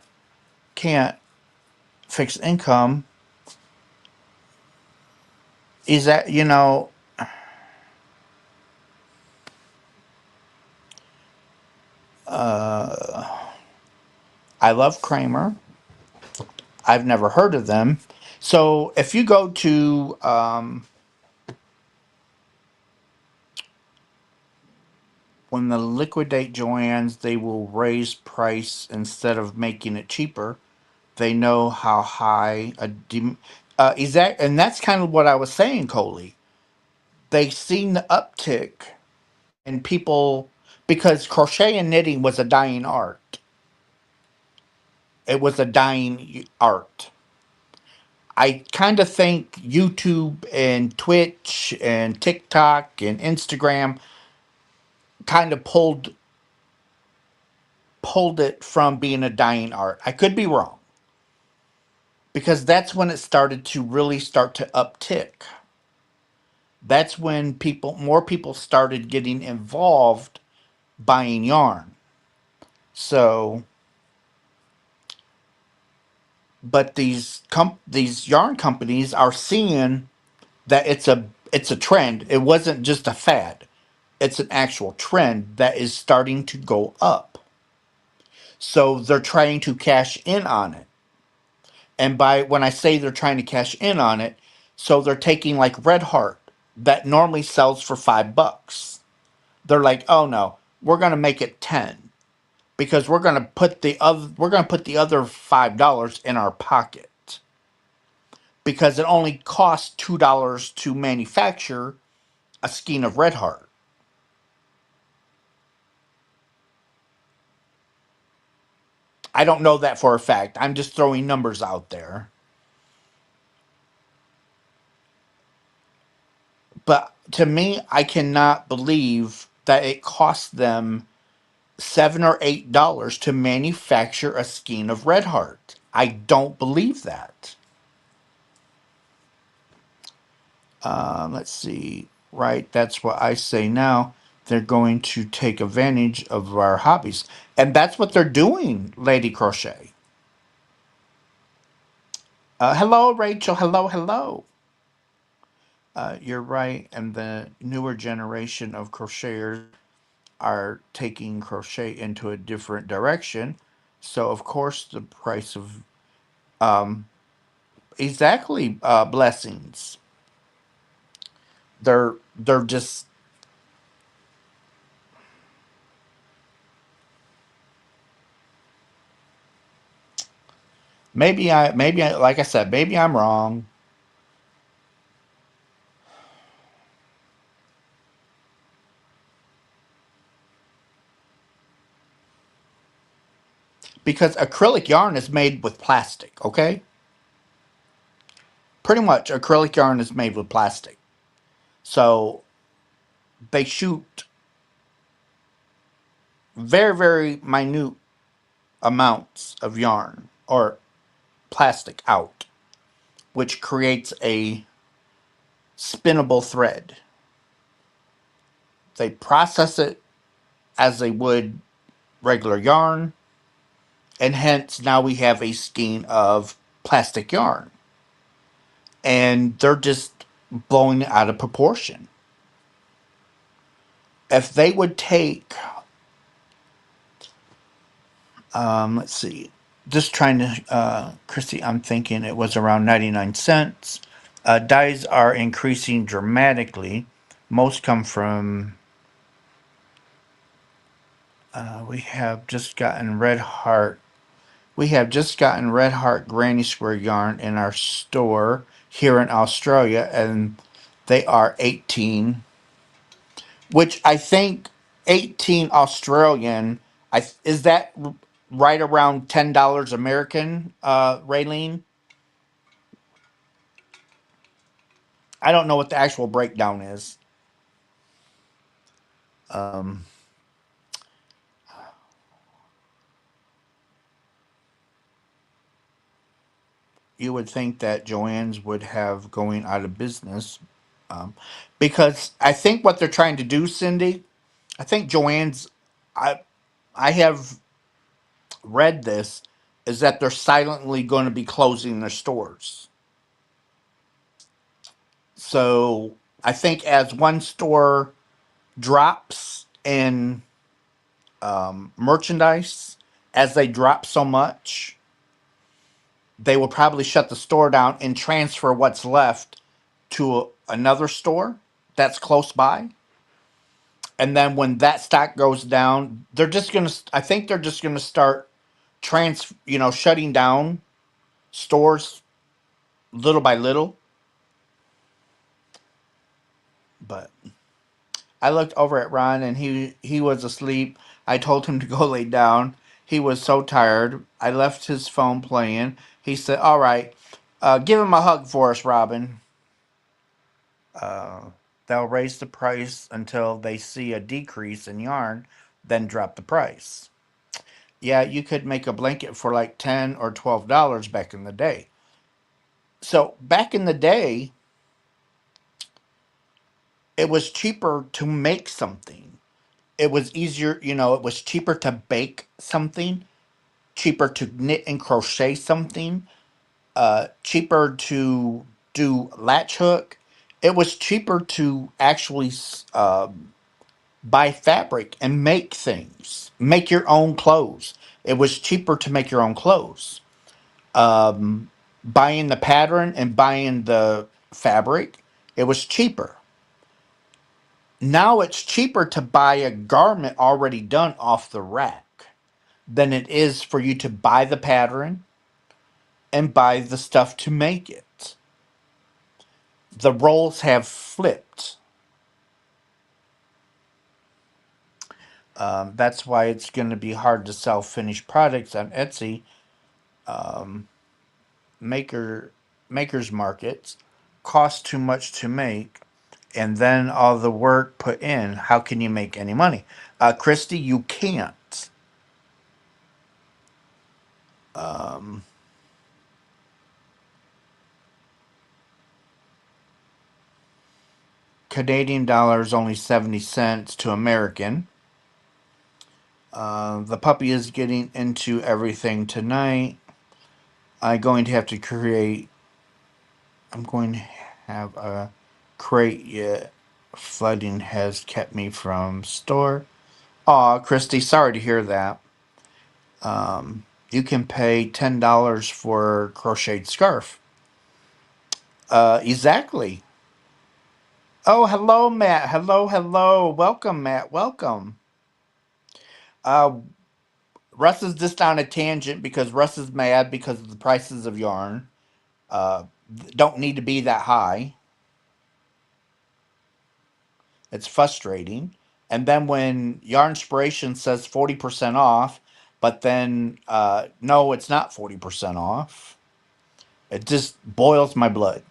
fix income. Is that, uh, I love Kramer. I've never heard of them. So if you go to when the liquidate Joann's, they will raise price instead of making it cheaper. They know how high is that, and that's kind of what I was saying, Coley. They seen the uptick in people because crochet and knitting was a dying art. It was a dying art. I kind of think YouTube and Twitch and TikTok and Instagram kind of pulled it from being a dying art. I could be wrong because that's when it started to really start to uptick. That's when more people started getting involved buying yarn. So, but these yarn companies are seeing that it's a trend. It wasn't just a fad. It's an actual trend that is starting to go up. So they're trying to cash in on it. And by when I say they're trying to cash in on it, so they're taking like Red Heart that normally sells for $5. They're like, "Oh no, we're going to make it 10 because we're going to put the other $5 in our pocket because it only costs $2 to manufacture a skein of Red Heart." I don't know that for a fact. I'm just throwing numbers out there. But to me, I cannot believe that it costs them $7 or $8 to manufacture a skein of Red Heart. I don't believe that. Let's see. Right, that's what I say now. They're going to take advantage of our hobbies. And that's what they're doing, Lady Crochet. Hello, Rachel. Hello, hello. You're right. And the newer generation of crocheters are taking crochet into a different direction. So, of course, the price of um, exactly blessings. They're just maybe I like I said maybe I'm wrong because acrylic yarn is made with plastic. Okay, pretty much acrylic yarn is made with plastic. So they shoot very minute amounts of yarn or plastic out, which creates a spinnable thread. They process it as they would regular yarn, and hence now we have a skein of plastic yarn. And they're just blowing it out of proportion. If they would take, let's see, just trying to, Christy, I'm thinking it was around 99 cents. Dyes are increasing dramatically. Most come from, we have just gotten Red Heart. We have just gotten Red Heart Granny Square yarn in our store here in Australia, and they are 18, which I think 18 Australian. Is that right around $10 American, Raylene? I don't know what the actual breakdown is. Um, you would think that Joann's would have going out of business, um, because I think what they're trying to do, Cindy. I think Joann's. I I have read this is that they're silently going to be closing their stores. So I think as one store drops in merchandise, as they drop so much, they will probably shut the store down and transfer what's left to another store that's close by. And then when that stock goes down, they're just gonna. I think they're just gonna start shutting down stores little by little. But I looked over at Ron and he was asleep. I told him to go lay down. He was so tired. I left his phone playing. He said, "All right, give him a hug for us, Robin." Uh, they'll raise the price until they see a decrease in yarn, then drop the price. Yeah, you could make a blanket for like $10 or $12 back in the day. So back in the day, it was cheaper to make something. It was easier, it was cheaper to bake something, cheaper to knit and crochet something, cheaper to do latch hook. It was cheaper to actually buy fabric and make things, make your own clothes. It was cheaper to make your own clothes. Buying the pattern and buying the fabric, it was cheaper. Now it's cheaper to buy a garment already done off the rack than it is for you to buy the pattern and buy the stuff to make it. The roles have flipped. That's why it's going to be hard to sell finished products on Etsy, um, maker makers markets. Cost too much to make, and then all the work put in. How can you make any money, Christy? You can't. Um, Canadian dollars only 70 cents to American. The puppy is getting into everything tonight. I'm going to have to create. I'm going to have a crate yet. Flooding has kept me from store. Aw, Christy, sorry to hear that. You can pay $10 for a crocheted scarf. Exactly. Oh, hello, Matt. Hello, hello. Welcome, Matt. Welcome. Uh, Russ is just on a tangent because Russ is mad because of the prices of yarn. Uh, don't need to be that high. It's frustrating. And then when Yarn Inspiration says 40% off, but then no, it's not 40% off. It just boils my blood.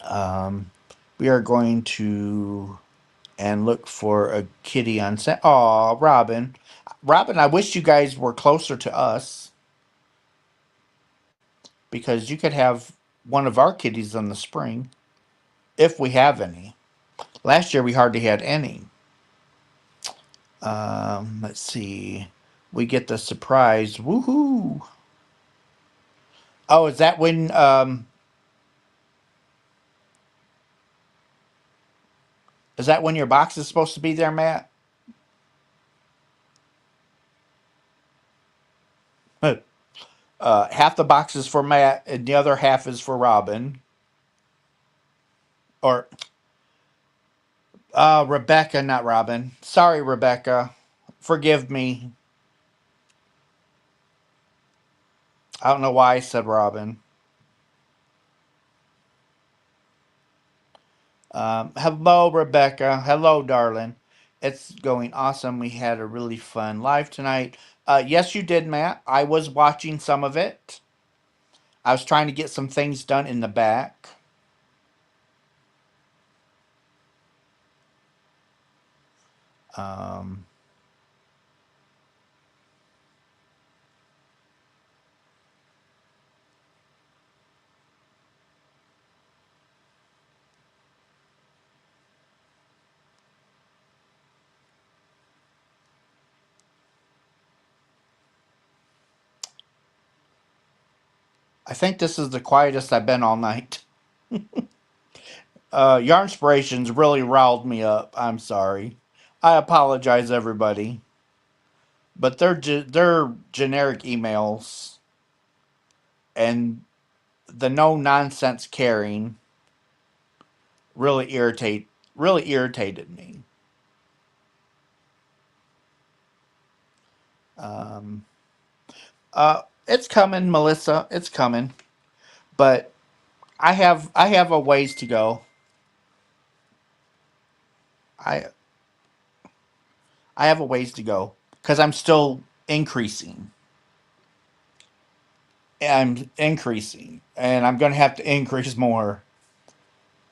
Um, we are going to and look for a kitty on set. Aw, Robin. Robin, I wish you guys were closer to us because you could have one of our kitties in the spring if we have any. Last year we hardly had any. Let's see. We get the surprise. Woohoo! Oh, is that when your box is supposed to be there, Matt? Half the box is for Matt and the other half is for Robin. Or Rebecca, not Robin. Sorry, Rebecca. Forgive me. I don't know why I said Robin. Hello, Rebecca. Hello, darling. It's going awesome. We had a really fun live tonight. Yes, you did, Matt. I was watching some of it. I was trying to get some things done in the back. Um, I think this is the quietest I've been all night. Yarn Inspirations really riled me up. I'm sorry. I apologize, everybody. But they're generic emails, and the no nonsense caring really irritated me. Um, it's coming, Melissa. It's coming, but I have a ways to go. I I have a ways to go because I'm still increasing. I'm increasing, and I'm going to have to increase more.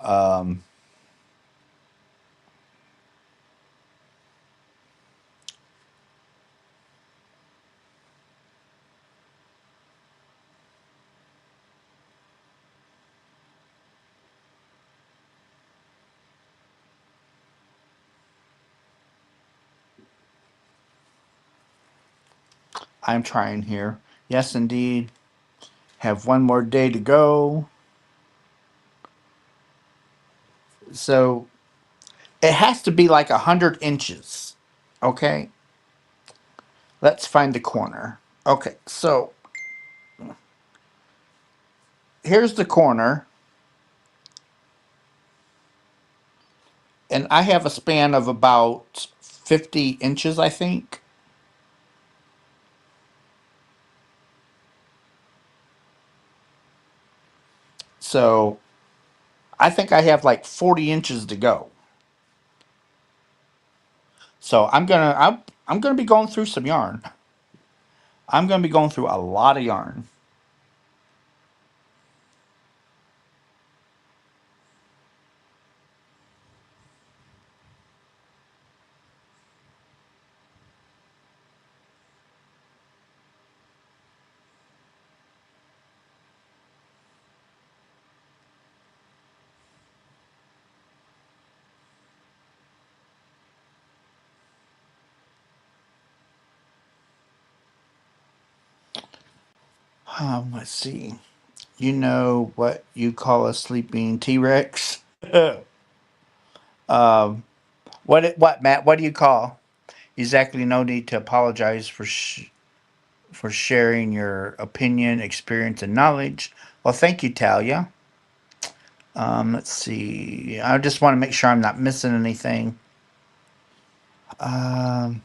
Um, I'm trying here. Yes, indeed. Have one more day to go. So it has to be like 100 inches. Okay, let's find the corner. Okay, so here's the corner, and I have a span of about 50 inches, I think. So I think I have like 40 inches to go. So I'm gonna be going through some yarn. I'm gonna be going through a lot of yarn. Let's see. You know what you call a sleeping T-Rex? um, what Matt? What do you call? Exactly. No need to apologize for sharing your opinion, experience, and knowledge. Well, thank you, Talia. Let's see. I just want to make sure I'm not missing anything. Um,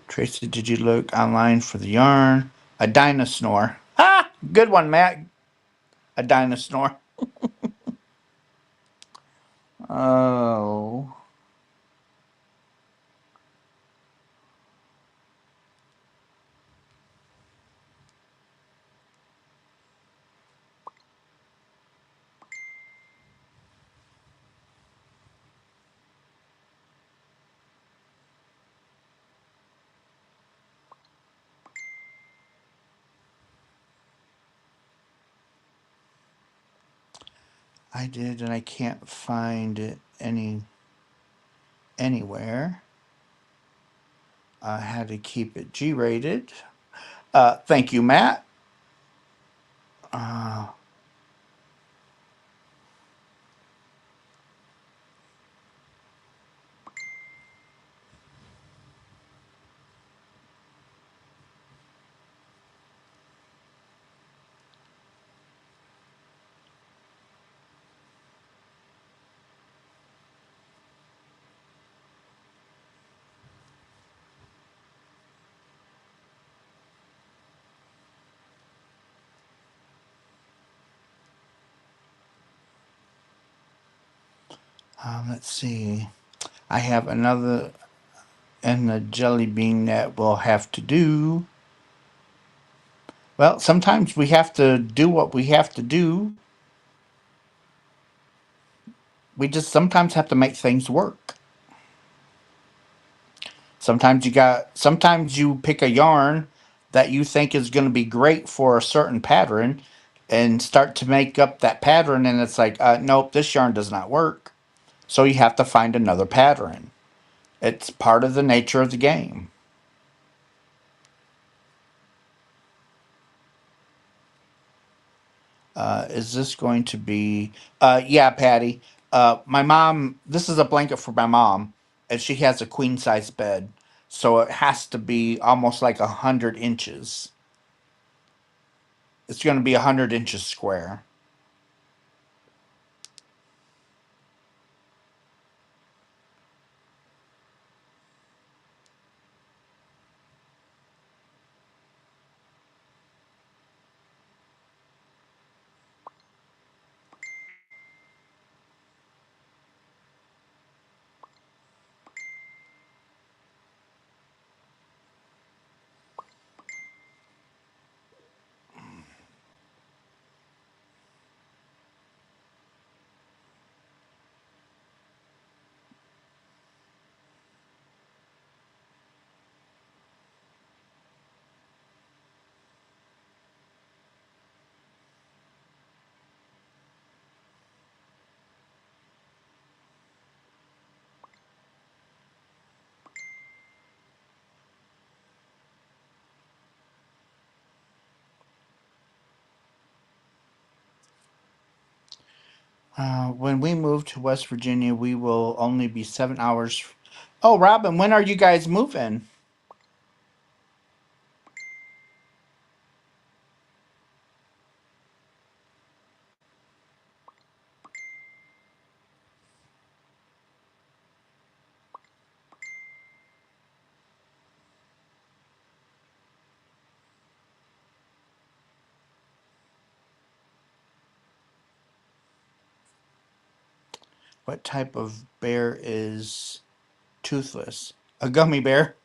Tracy, did you look online for the yarn? A dinosaur. Ha! Good one, Matt. A dinosaur. Oh. I did, and I can't find it anywhere. I had to keep it G-rated. Thank you, Matt. Uh, let's see. I have another and the jelly bean that we'll have to do. Well, sometimes we have to do what we have to do. We just sometimes have to make things work. Sometimes you pick a yarn that you think is going to be great for a certain pattern and start to make up that pattern, and it's like, nope, this yarn does not work. So you have to find another pattern. It's part of the nature of the game. Is this going to be? Yeah, Patty. My mom. This is a blanket for my mom, and she has a queen size bed, so it has to be almost like 100 inches. It's going to be 100 inches square. When we move to West Virginia, we will only be 7 hours. Oh, Robin, when are you guys moving? What type of bear is toothless? A gummy bear.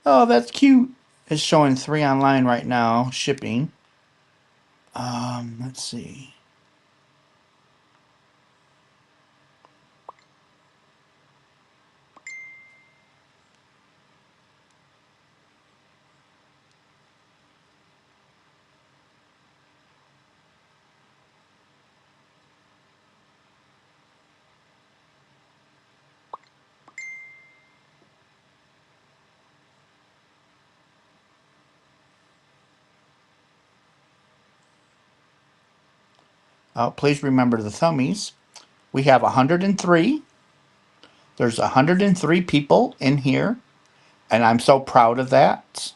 Oh, that's cute. It's showing three online right now, shipping. Let's see. Please remember the thummies. We have 103. There's 103 people in here, and I'm so proud of that.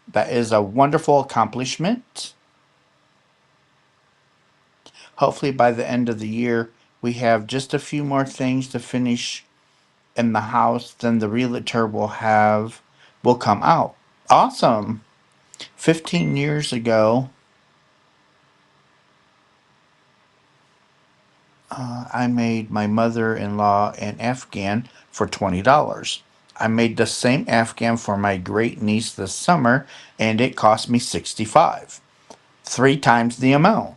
That is a wonderful accomplishment. Hopefully, by the end of the year, we have just a few more things to finish in the house, then the realtor will come out. Awesome. 15 years ago, I made my mother-in-law an Afghan for $20. I made the same Afghan for my great niece this summer, and it cost me 65. Three times the amount.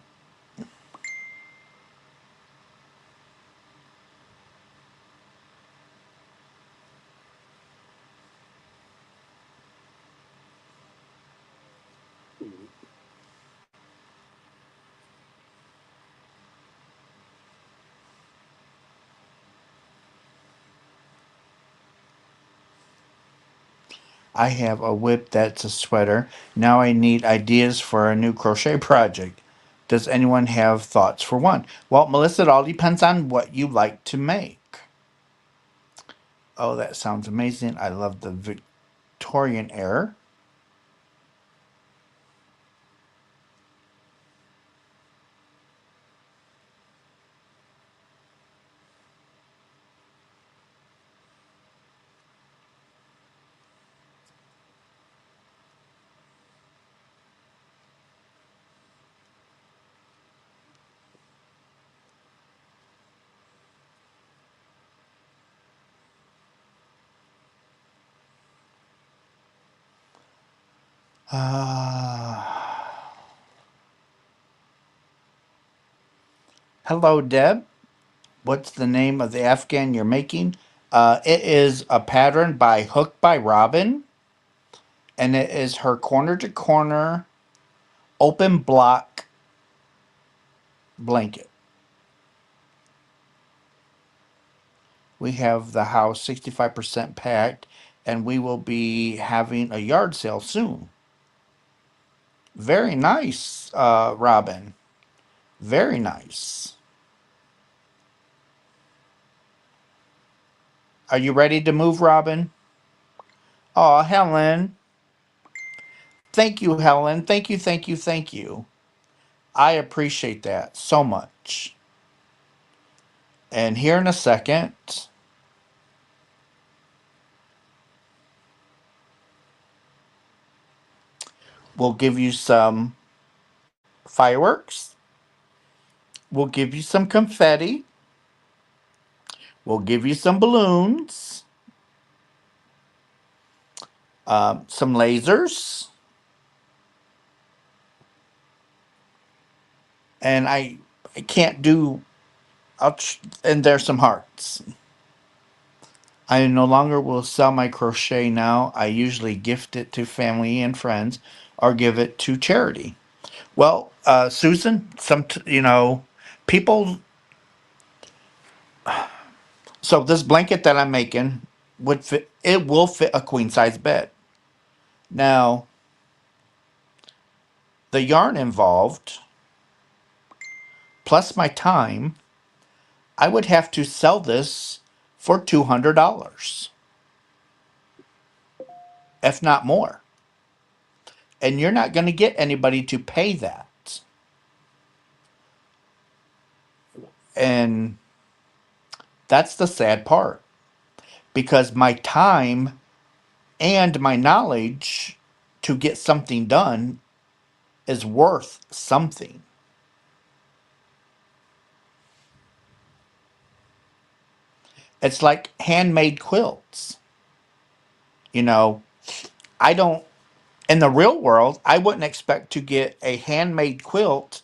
I have a whip that's a sweater. Now I need ideas for a new crochet project. Does anyone have thoughts for one? Well, Melissa, it all depends on what you like to make. Oh, that sounds amazing. I love the Victorian era. Uh, Hello, Deb. What's the name of the Afghan you're making? It is a pattern by Hook by Robin, and it is her corner to corner open block blanket. We have the house 65% packed, and we will be having a yard sale soon. Very nice, Robin. Very nice. Are you ready to move, Robin? Oh, Helen. Thank you, Helen. Thank you, thank you, thank you. I appreciate that so much. And here in a second, we'll give you some fireworks. We'll give you some confetti. We'll give you some balloons, some lasers, and I can't do. And there's some hearts. I no longer will sell my crochet now. I usually gift it to family and friends, or give it to charity. Well, Susan, people. So this blanket that I'm making would fit. It will fit a queen size bed. Now, the yarn involved, plus my time, I would have to sell this for $200, if not more. And you're not going to get anybody to pay that. And that's the sad part, because my time and my knowledge to get something done is worth something. It's like handmade quilts. You know, I don't, in the real world, I wouldn't expect to get a handmade quilt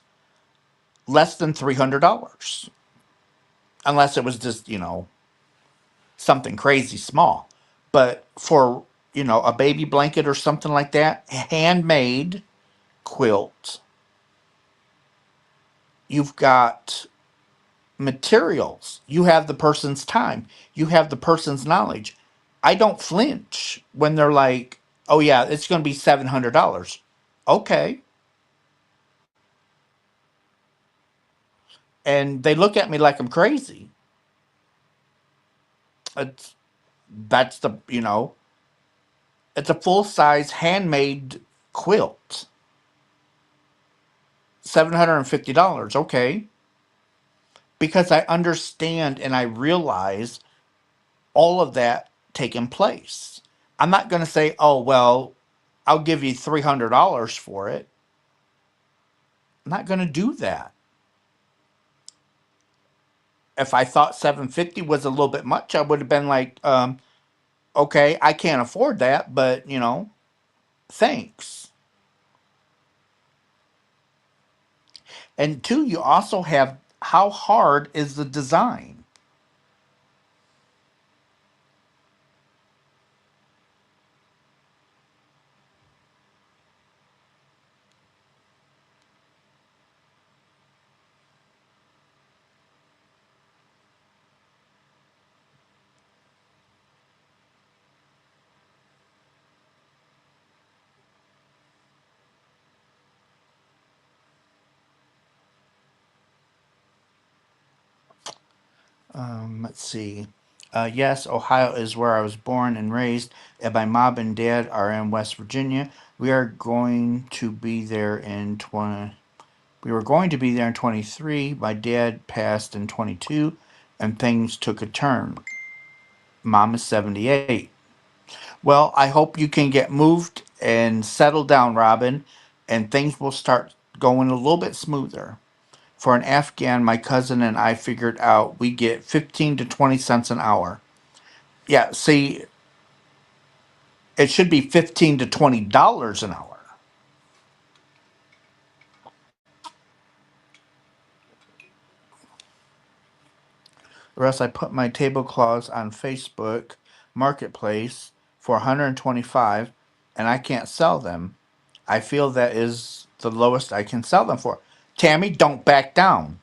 less than $300, unless it was just, something crazy small. But for, a baby blanket or something like that, handmade quilt, you've got materials, you have the person's time, you have the person's knowledge. I don't flinch when they're like, oh, yeah, it's going to be $700. Okay. And they look at me like I'm crazy. It's, that's it's a full size handmade quilt. $750. Okay. Because I understand and I realize all of that taking place. I'm not going to say, oh, well, I'll give you $300 for it. I'm not going to do that. If I thought 750 was a little bit much, I would have been like, okay, I can't afford that, but, thanks. And two, you also have how hard is the design? Let's see. Yes, Ohio is where I was born and raised, and my mom and dad are in West Virginia. We are going to be there in 20. We were going to be there in 23. My dad passed in 22, and things took a turn. Mom is 78. Well, I hope you can get moved and settle down, Robin, and things will start going a little bit smoother. For an Afghan, my cousin and I figured out we get 15 to 20 cents an hour. Yeah, see, it should be 15 to $20 an hour. Russ, I put my tablecloths on Facebook Marketplace for 125 and I can't sell them. I feel that is the lowest I can sell them for. Tammy, don't back down.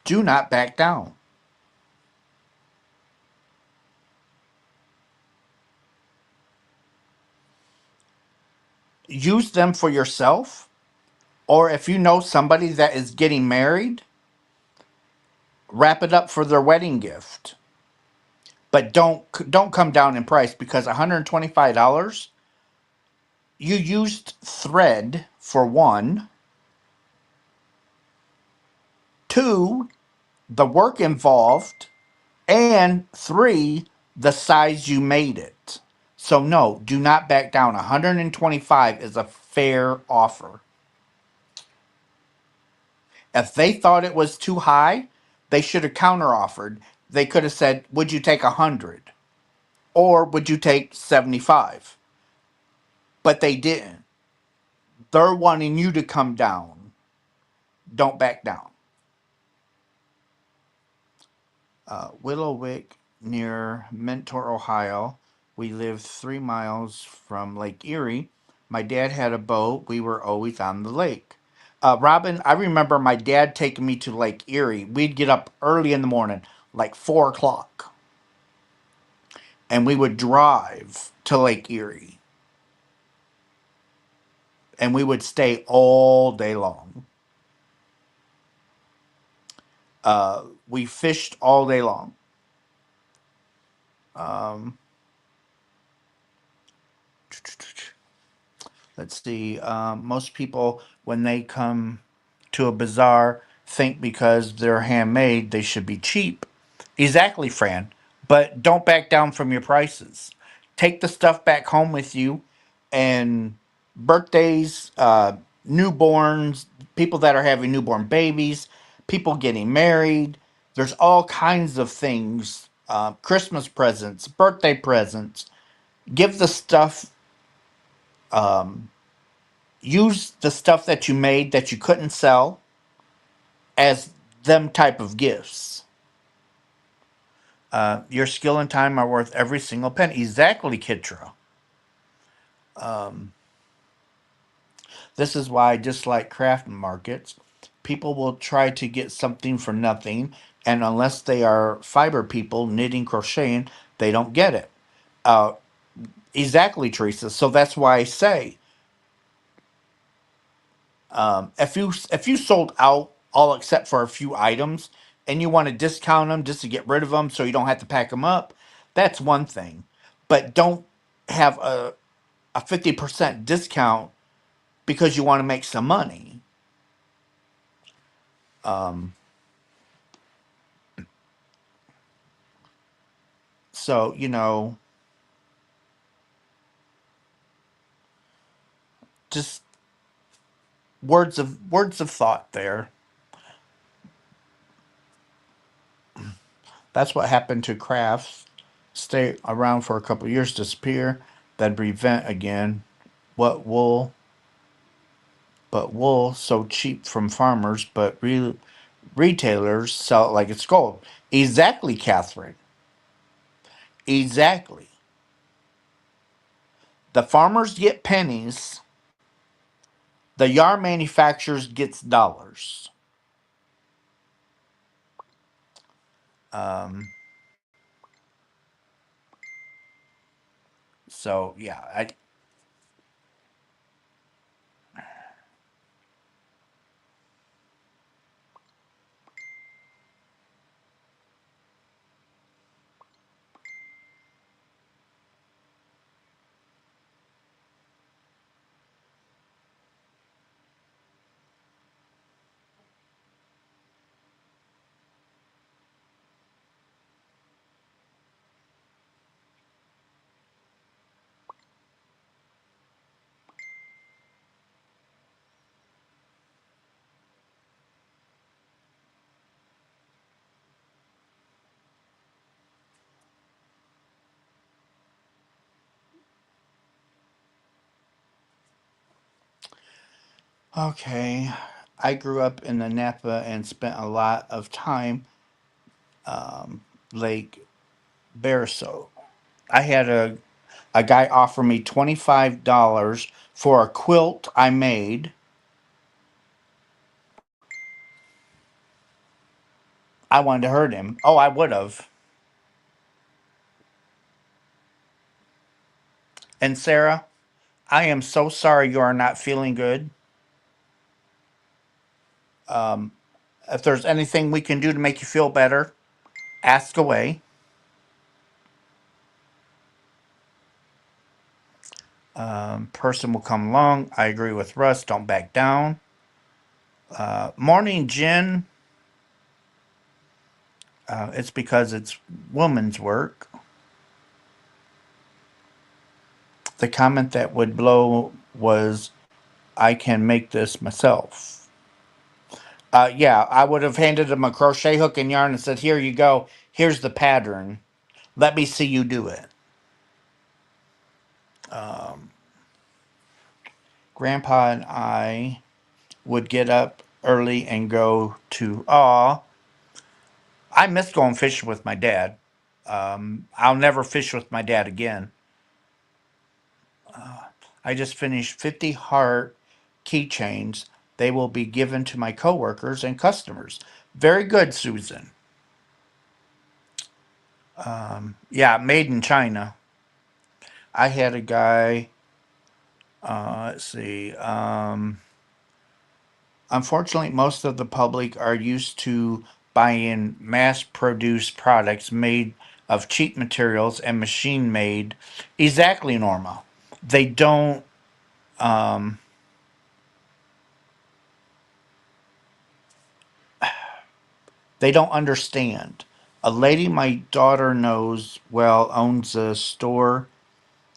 Do not back down. Use them for yourself, or if you know somebody that is getting married, wrap it up for their wedding gift. But don't come down in price because $125, you used thread for one, two, the work involved, and three, the size you made it. So no, do not back down. 125 is a fair offer. If they thought it was too high, they should have counter offered. They could have said, "Would you take 100 or would you take 75?" But they didn't. They're wanting you to come down. Don't back down. Willowwick near Mentor, Ohio. We lived 3 miles from Lake Erie. My dad had a boat. We were always on the lake. Robin, I remember my dad taking me to Lake Erie. We'd get up early in the morning, like 4 o'clock, and we would drive to Lake Erie, and we would stay all day long. We fished all day long. Um, Let's see. Most people, when they come to a bazaar, think because they're handmade, they should be cheap. Exactly, Fran. But don't back down from your prices. Take the stuff back home with you, and birthdays, newborns, people that are having newborn babies, people getting married. There's all kinds of things. Christmas presents, birthday presents. Give the stuff. Um, Use the stuff that you made that you couldn't sell as them type of gifts. Your skill and time are worth every single penny. Exactly, Kitra. Um, this is why I dislike craft markets. People will try to get something for nothing, and unless they are fiber people knitting, crocheting, they don't get it. Uh, exactly, Teresa. So that's why I say, if you sold out all except for a few items and you want to discount them just to get rid of them so you don't have to pack them up, that's one thing. But don't have a 50% discount because you want to make some money. Um, so just words of thought there. That's what happened to crafts. Stay around for a couple of years, disappear, then revent again. What wool? But wool so cheap from farmers, but retailers sell it like it's gold. Exactly, Catherine. Exactly. The farmers get pennies. The yarn manufacturers gets dollars. Um, so yeah, okay. I grew up in the Napa and spent a lot of time Lake Bearso. I had a guy offer me $25 for a quilt I made. I wanted to hurt him. Oh, I would have. And Sarah, I am so sorry you are not feeling good. Um, if there's anything we can do to make you feel better, ask away. Person will come along. I agree with Russ. Don't back down. Morning, Jen. It's because it's woman's work. The comment that would blow was, I can make this myself. Yeah, I would have handed him a crochet hook and yarn and said, here you go. Here's the pattern. Let me see you do it. Um, Grandpa and I would get up early and go to, aw, I miss going fishing with my dad. I'll never fish with my dad again. Uh, I just finished 50 heart keychains. They will be given to my coworkers and customers. Very good, Susan. Yeah, made in China. I had a guy, let's see, unfortunately, most of the public are used to buying mass produced products made of cheap materials and machine made. Exactly, Norma. They don't. Um, they don't understand. A lady my daughter knows well owns a store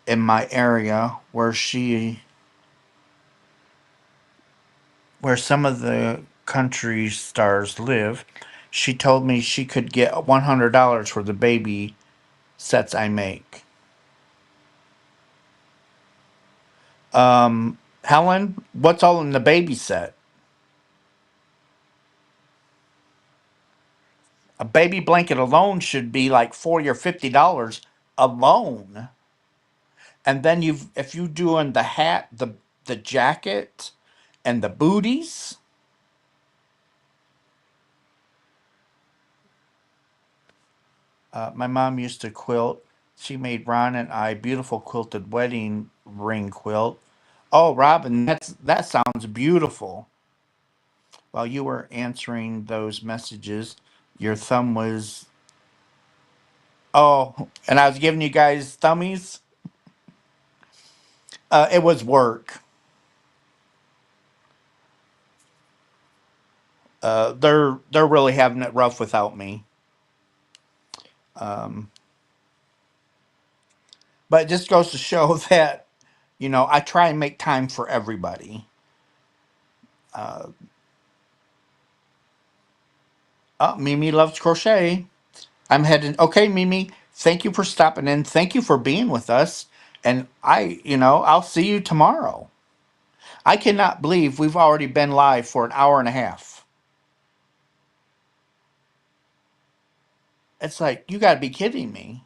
in my area where some of the country stars live. She told me she could get $100 for the baby sets I make. Helen, what's all in the baby set? A baby blanket alone should be like $40 or $50 alone. And then if you doing the hat, the jacket, and the booties. My mom used to quilt. She made Ron and I beautiful quilted wedding ring quilt. Oh, Robin, that sounds beautiful. While you were answering those messages, your thumb was, oh, and I was giving you guys thummies. It was work. They're really having it rough without me. Um, but it just goes to show that I try and make time for everybody. Uh, Mimi loves crochet. I'm heading. Okay, Mimi. Thank you for stopping in. Thank you for being with us. And I'll see you tomorrow. I cannot believe we've already been live for an hour and a half. It's like, you got to be kidding me.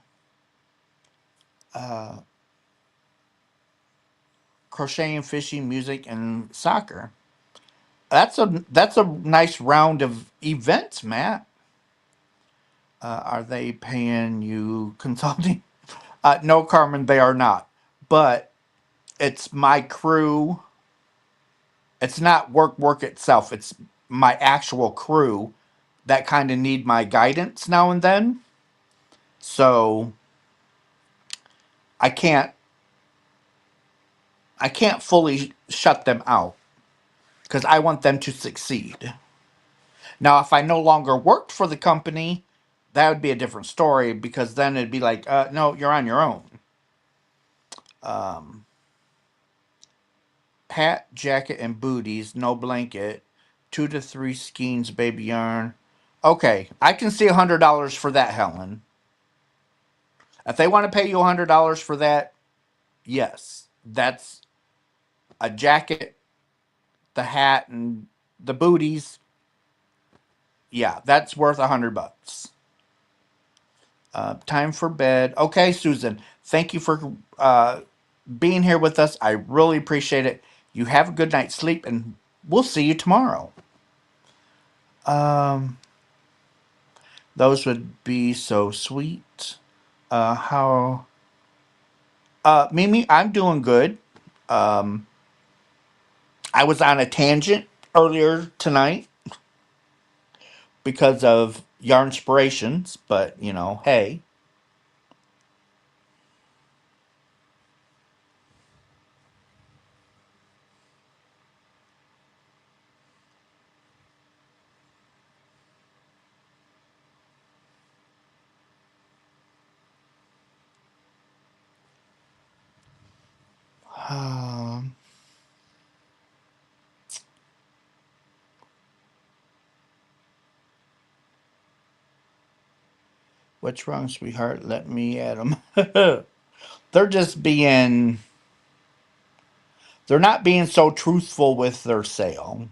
Uh, Crocheting, fishing, music, and soccer. That's a nice round of events, Matt. Are they paying you consulting? No, Carmen, they are not. But it's my crew. It's not work itself. It's my actual crew that kind of need my guidance now and then. So I can't I can't fully shut them out because I want them to succeed. Now, if I no longer worked for the company, that would be a different story because then it'd be like, no, you're on your own. Um, Hat, jacket, and booties, no blanket, 2 to 3 skeins, baby yarn. Okay, I can see $100 for that, Helen. If they want to pay you $100 for that, yes, that's a jacket, the hat, and the booties, yeah, that's worth $100. Time for bed. Okay, Susan, thank you for being here with us. I really appreciate it. You have a good night's sleep, and we'll see you tomorrow. Um, those would be so sweet. How Mimi, I'm doing good. Um, I was on a tangent earlier tonight because of yarn inspirations, but hey. Um, what's wrong, sweetheart? Let me at them. they're just being, they're not being so truthful with their sale.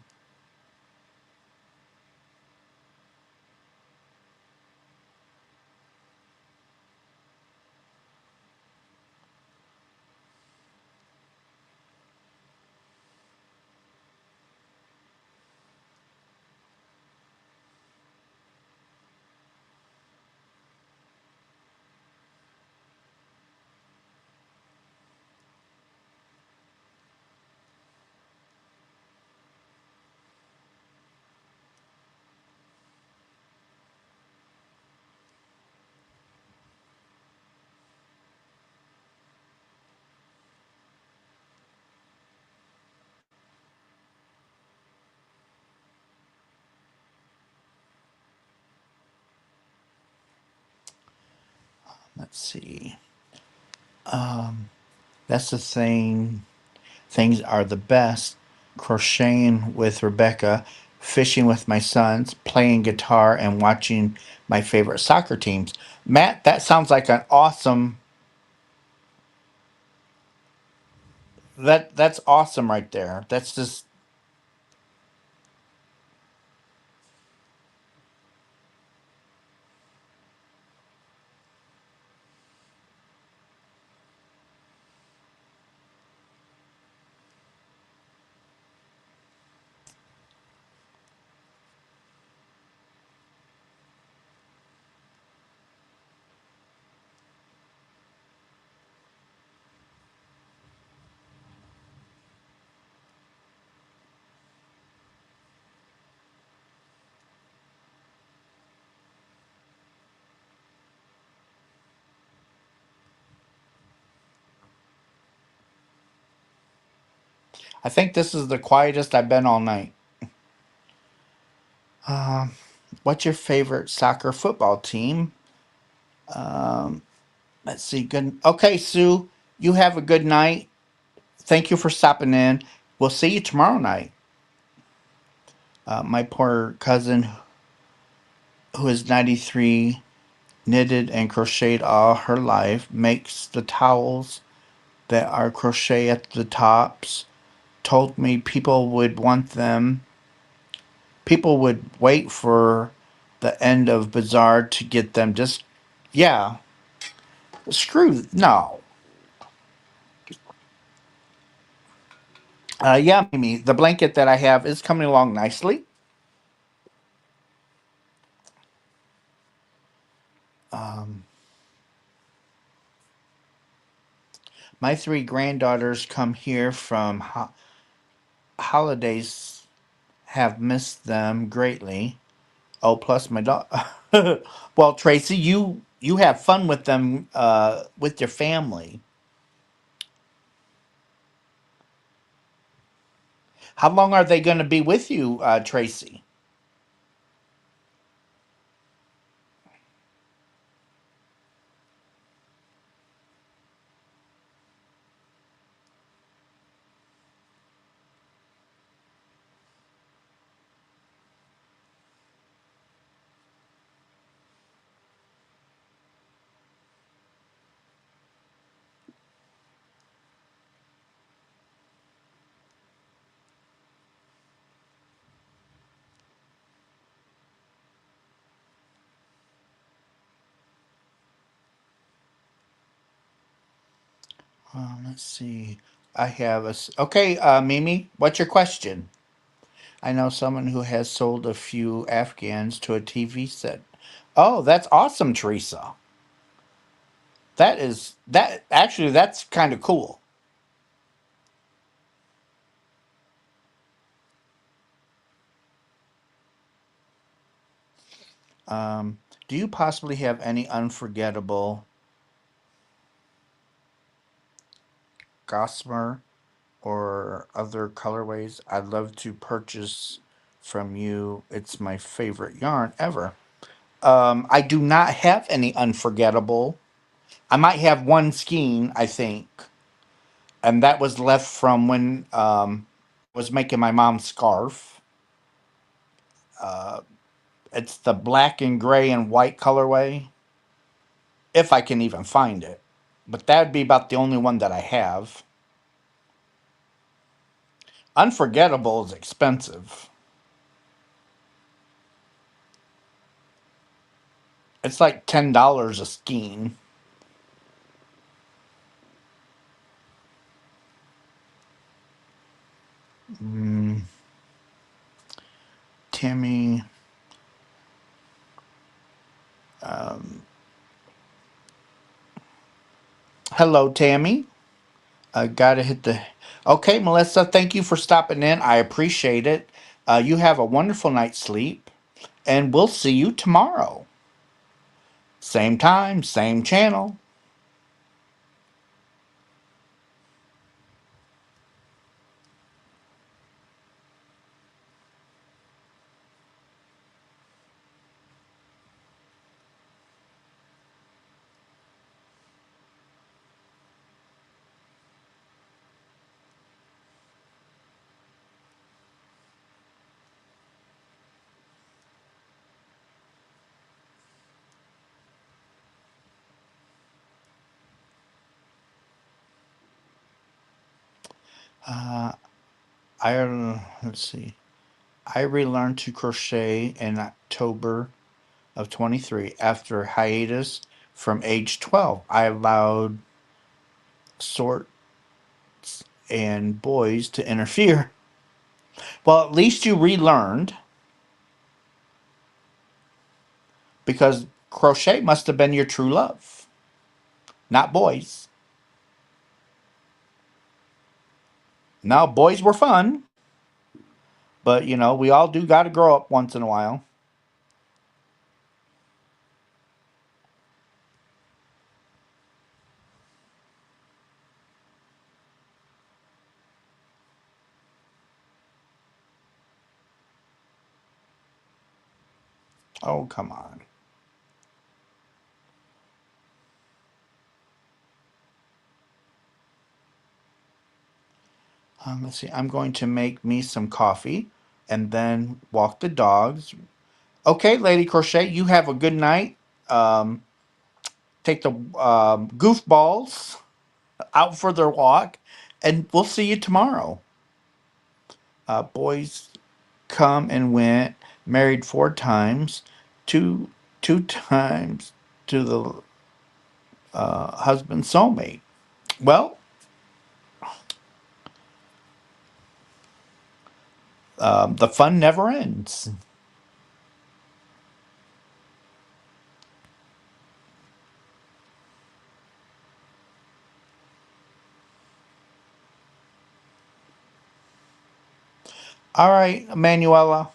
Let's see. Um, that's the thing. Things are the best. Crocheting with Rebecca, fishing with my sons, playing guitar, and watching my favorite soccer teams. Matt, that sounds like an awesome. That's awesome right there. That's just. I think this is the quietest I've been all night. Um, what's your favorite soccer football team? Um, let's see. Good. Okay, Sue. You have a good night. Thank you for stopping in. We'll see you tomorrow night. My poor cousin, who is 93, knitted and crocheted all her life, makes the towels that are crochet at the tops. Told me people would want them. People would wait for the end of Bazaar to get them. Just, yeah, screw, no. Yeah, Mimi, the blanket that I have is coming along nicely. Um, my three granddaughters come here from holidays, have missed them greatly. Oh, plus my dog. Well, Tracy, you have fun with them with your family. How long are they going to be with you, Tracy? Let's see. I have okay, Mimi, what's your question? I know someone who has sold a few Afghans to a TV set. Oh, that's awesome, Teresa. That actually that's kind of cool. Um, do you possibly have any unforgettable gossamer or other colorways? I'd love to purchase from you. It's my favorite yarn ever. I do not have any unforgettable. I might have one skein, I think, and that was left from when I was making my mom's scarf. Uh, it's the black and gray and white colorway, if I can even find it. But that would be about the only one that I have. Unforgettable is expensive. It's like $10 a skein. Mm, Tammy, um, hello, Tammy. I gotta hit the. Okay, Melissa, thank you for stopping in. I appreciate it. You have a wonderful night's sleep, and we'll see you tomorrow. Same time, same channel. Uh, let's see. I relearned to crochet in October of 23 after hiatus from age 12. I allowed sorts and boys to interfere. Well, at least you relearned because crochet must have been your true love, not boys. Now, boys were fun, but we all do got to grow up once in a while. Oh, come on. Let's see. I'm going to make me some coffee and then walk the dogs. Okay, Lady Crochet, you have a good night. Um, Take the goofballs out for their walk, and we'll see you tomorrow. Boys come and went, married 4 times, two times to the husband soulmate. Well, the fun never ends. All right, Manuela.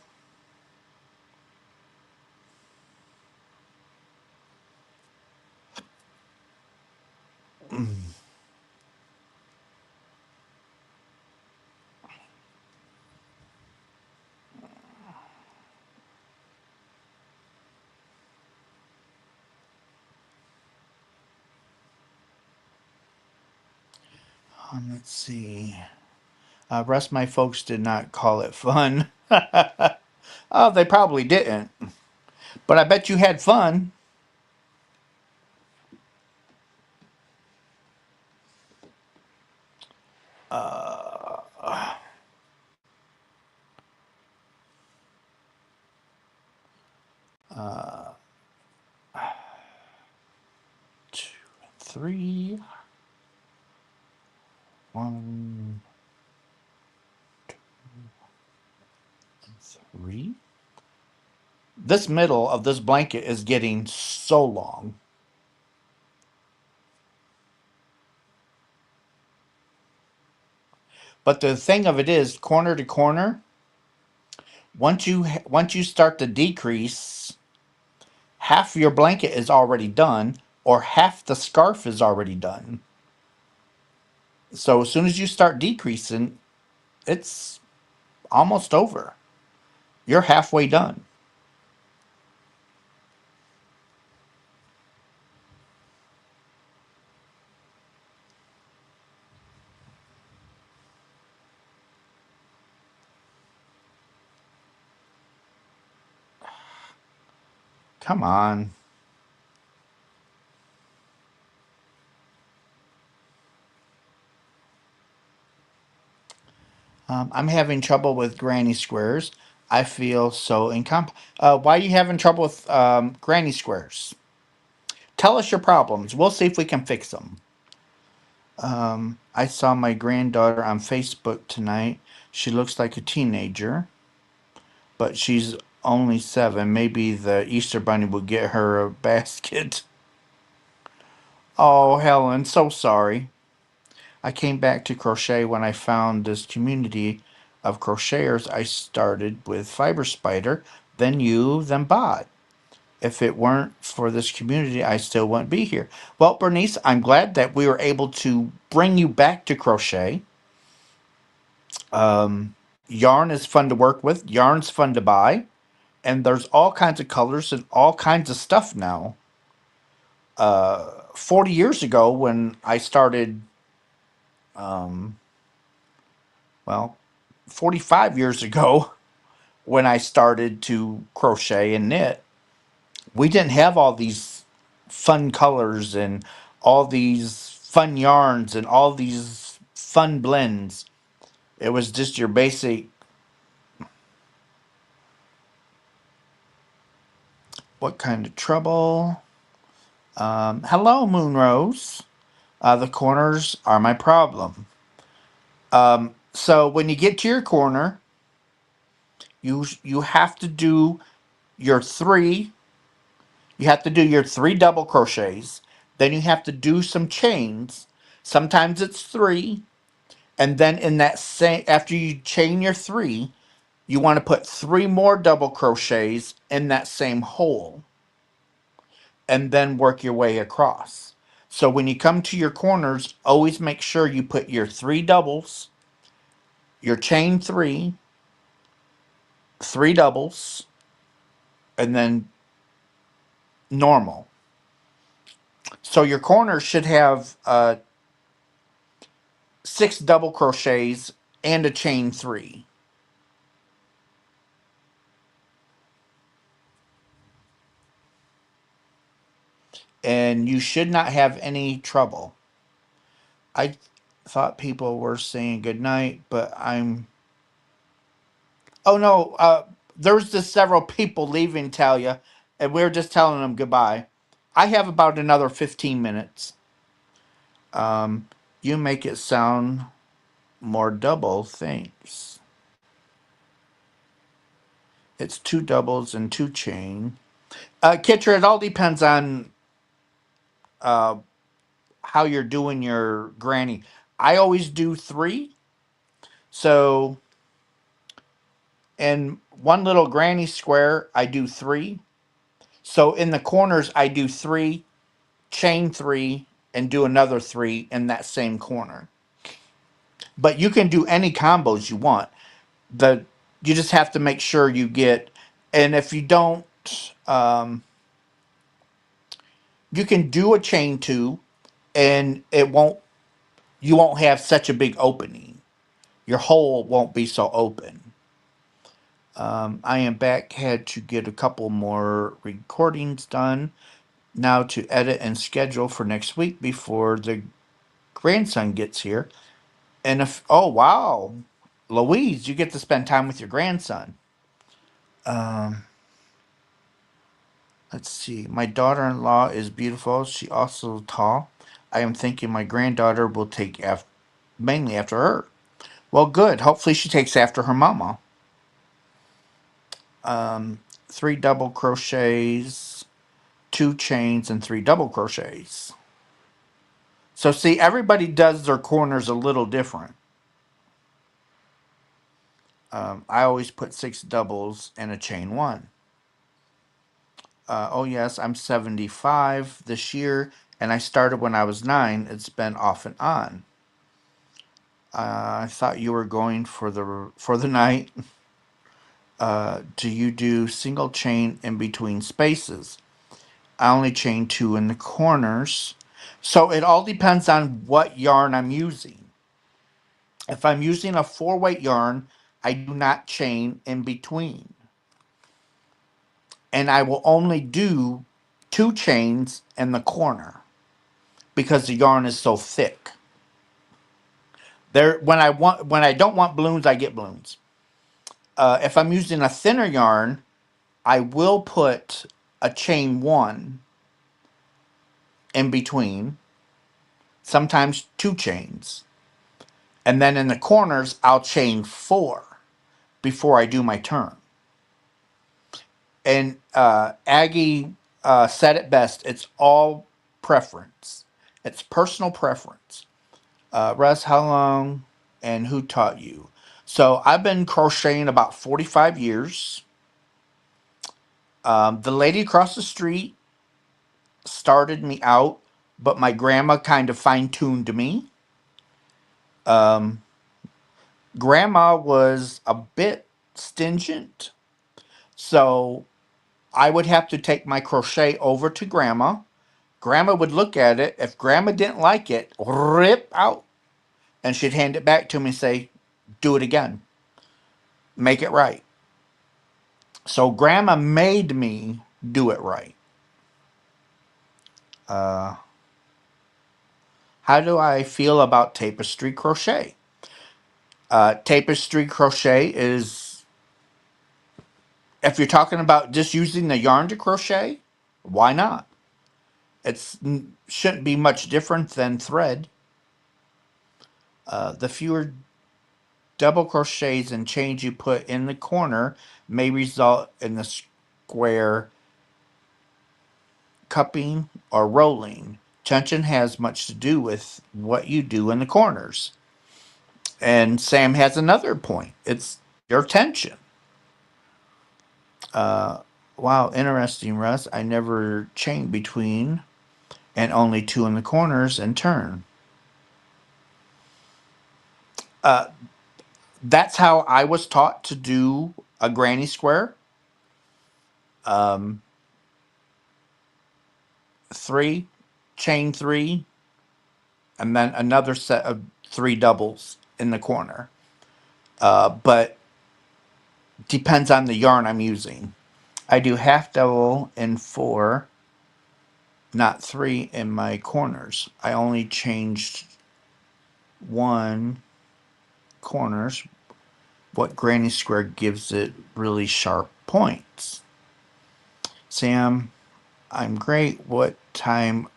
Let's see. Rest my folks did not call it fun. Oh, they probably didn't. But I bet you had fun. Uh, uh, 2, 3. 1, 3. This middle of this blanket is getting so long. But the thing of it is, corner to corner, once you start to decrease, half your blanket is already done, or half the scarf is already done. So as soon as you start decreasing, it's almost over. You're halfway done. Come on. I'm having trouble with granny squares. I feel so incompetent. Why are you having trouble with granny squares? Tell us your problems. We'll see if we can fix them. I saw my granddaughter on Facebook tonight. She looks like a teenager, but she's only 7. Maybe the Easter Bunny will get her a basket. Oh, Helen, so sorry. I came back to crochet when I found this community of crocheters. I started with Fiber Spider, then you, then Bot. If it weren't for this community, I still wouldn't be here. Well, Bernice, I'm glad that we were able to bring you back to crochet. Yarn is fun to work with, yarn's fun to buy, and there's all kinds of colors and all kinds of stuff now. 40 years ago, when I started, um, well, 45 years ago, when I started to crochet and knit, we didn't have all these fun colors and all these fun yarns and all these fun blends. It was just your basic, what kind of trouble? Hello, Moonrose. The corners are my problem. So when you get to your corner, you have to do your three. You have to do your 3 double crochets. Then you have to do some chains. Sometimes it's 3, and then in that same, after you chain your 3, you want to put 3 more double crochets in that same hole, and then work your way across. So when you come to your corners, always make sure you put your 3 doubles, your chain 3, 3 doubles, and then normal. So your corners should have 6 double crochets and a chain 3. And you should not have any trouble. I thought people were saying good night, but I'm. Oh no, there's just several people leaving Talia, and we're just telling them goodbye. I have about another 15 minutes. Um, you make it sound more double, thanks. It's 2 doubles and 2 chain. Kitra, it all depends on uh, how you're doing your granny. I always do 3. So in one little granny square, I do 3. So in the corners, I do 3, chain 3, and do another 3 in that same corner. But you can do any combos you want. The You just have to make sure you get, and if you don't, um, you can do a chain 2, and you won't have such a big opening. Your hole won't be so open. I am back, had to get a couple more recordings done now to edit and schedule for next week before the grandson gets here. And if, oh wow, Louise, you get to spend time with your grandson. Um, let's see. My daughter-in-law is beautiful. She also tall. I am thinking my granddaughter will take after. mainly after her. Well, good. Hopefully she takes after her mama. Um, 3 double crochets, 2 chains, and 3 double crochets. So see, everybody does their corners a little different. I always put 6 doubles and a chain one. Oh yes, I'm 75 this year, and I started when I was 9. It's been off and on. I thought you were going for the night. Do you do single chain in between spaces? I only chain 2 in the corners. So it all depends on what yarn I'm using. If I'm using a 4-weight yarn, I do not chain in between. And I will only do 2 chains in the corner because the yarn is so thick. There, when I don't want balloons, I get balloons. If I'm using a thinner yarn, I will put a chain 1 in between, sometimes 2 chains. And then in the corners, I'll chain 4 before I do my turn. And Aggie said it best. It's all preference. It's personal preference. Russ, how long and who taught you? So I've been crocheting about 45 years. The lady across the street started me out, but my grandma kind of fine tuned me. Um, Grandma was a bit stingent, so I would have to take my crochet over to Grandma. Grandma would look at it. If Grandma didn't like it, rip out, and she'd hand it back to me and say, "Do it again, make it right." So Grandma made me do it right. Uh, how do I feel about tapestry crochet? Tapestry crochet is, if you're talking about just using the yarn to crochet, why not? It's shouldn't be much different than thread. The fewer double crochets and chains you put in the corner may result in the square cupping or rolling. Tension has much to do with what you do in the corners. And Sam has another point. It's your tension. Uh, wow, interesting, Russ. I never chain between and only 2 in the corners and turn. Uh, that's how I was taught to do a granny square. Um, 3, chain 3, and then another set of 3 doubles in the corner. But depends on the yarn I'm using. I do half double in 4, not 3 in my corners. I only changed 1 corners. What granny square gives it really sharp points? Sam, I'm great. What time?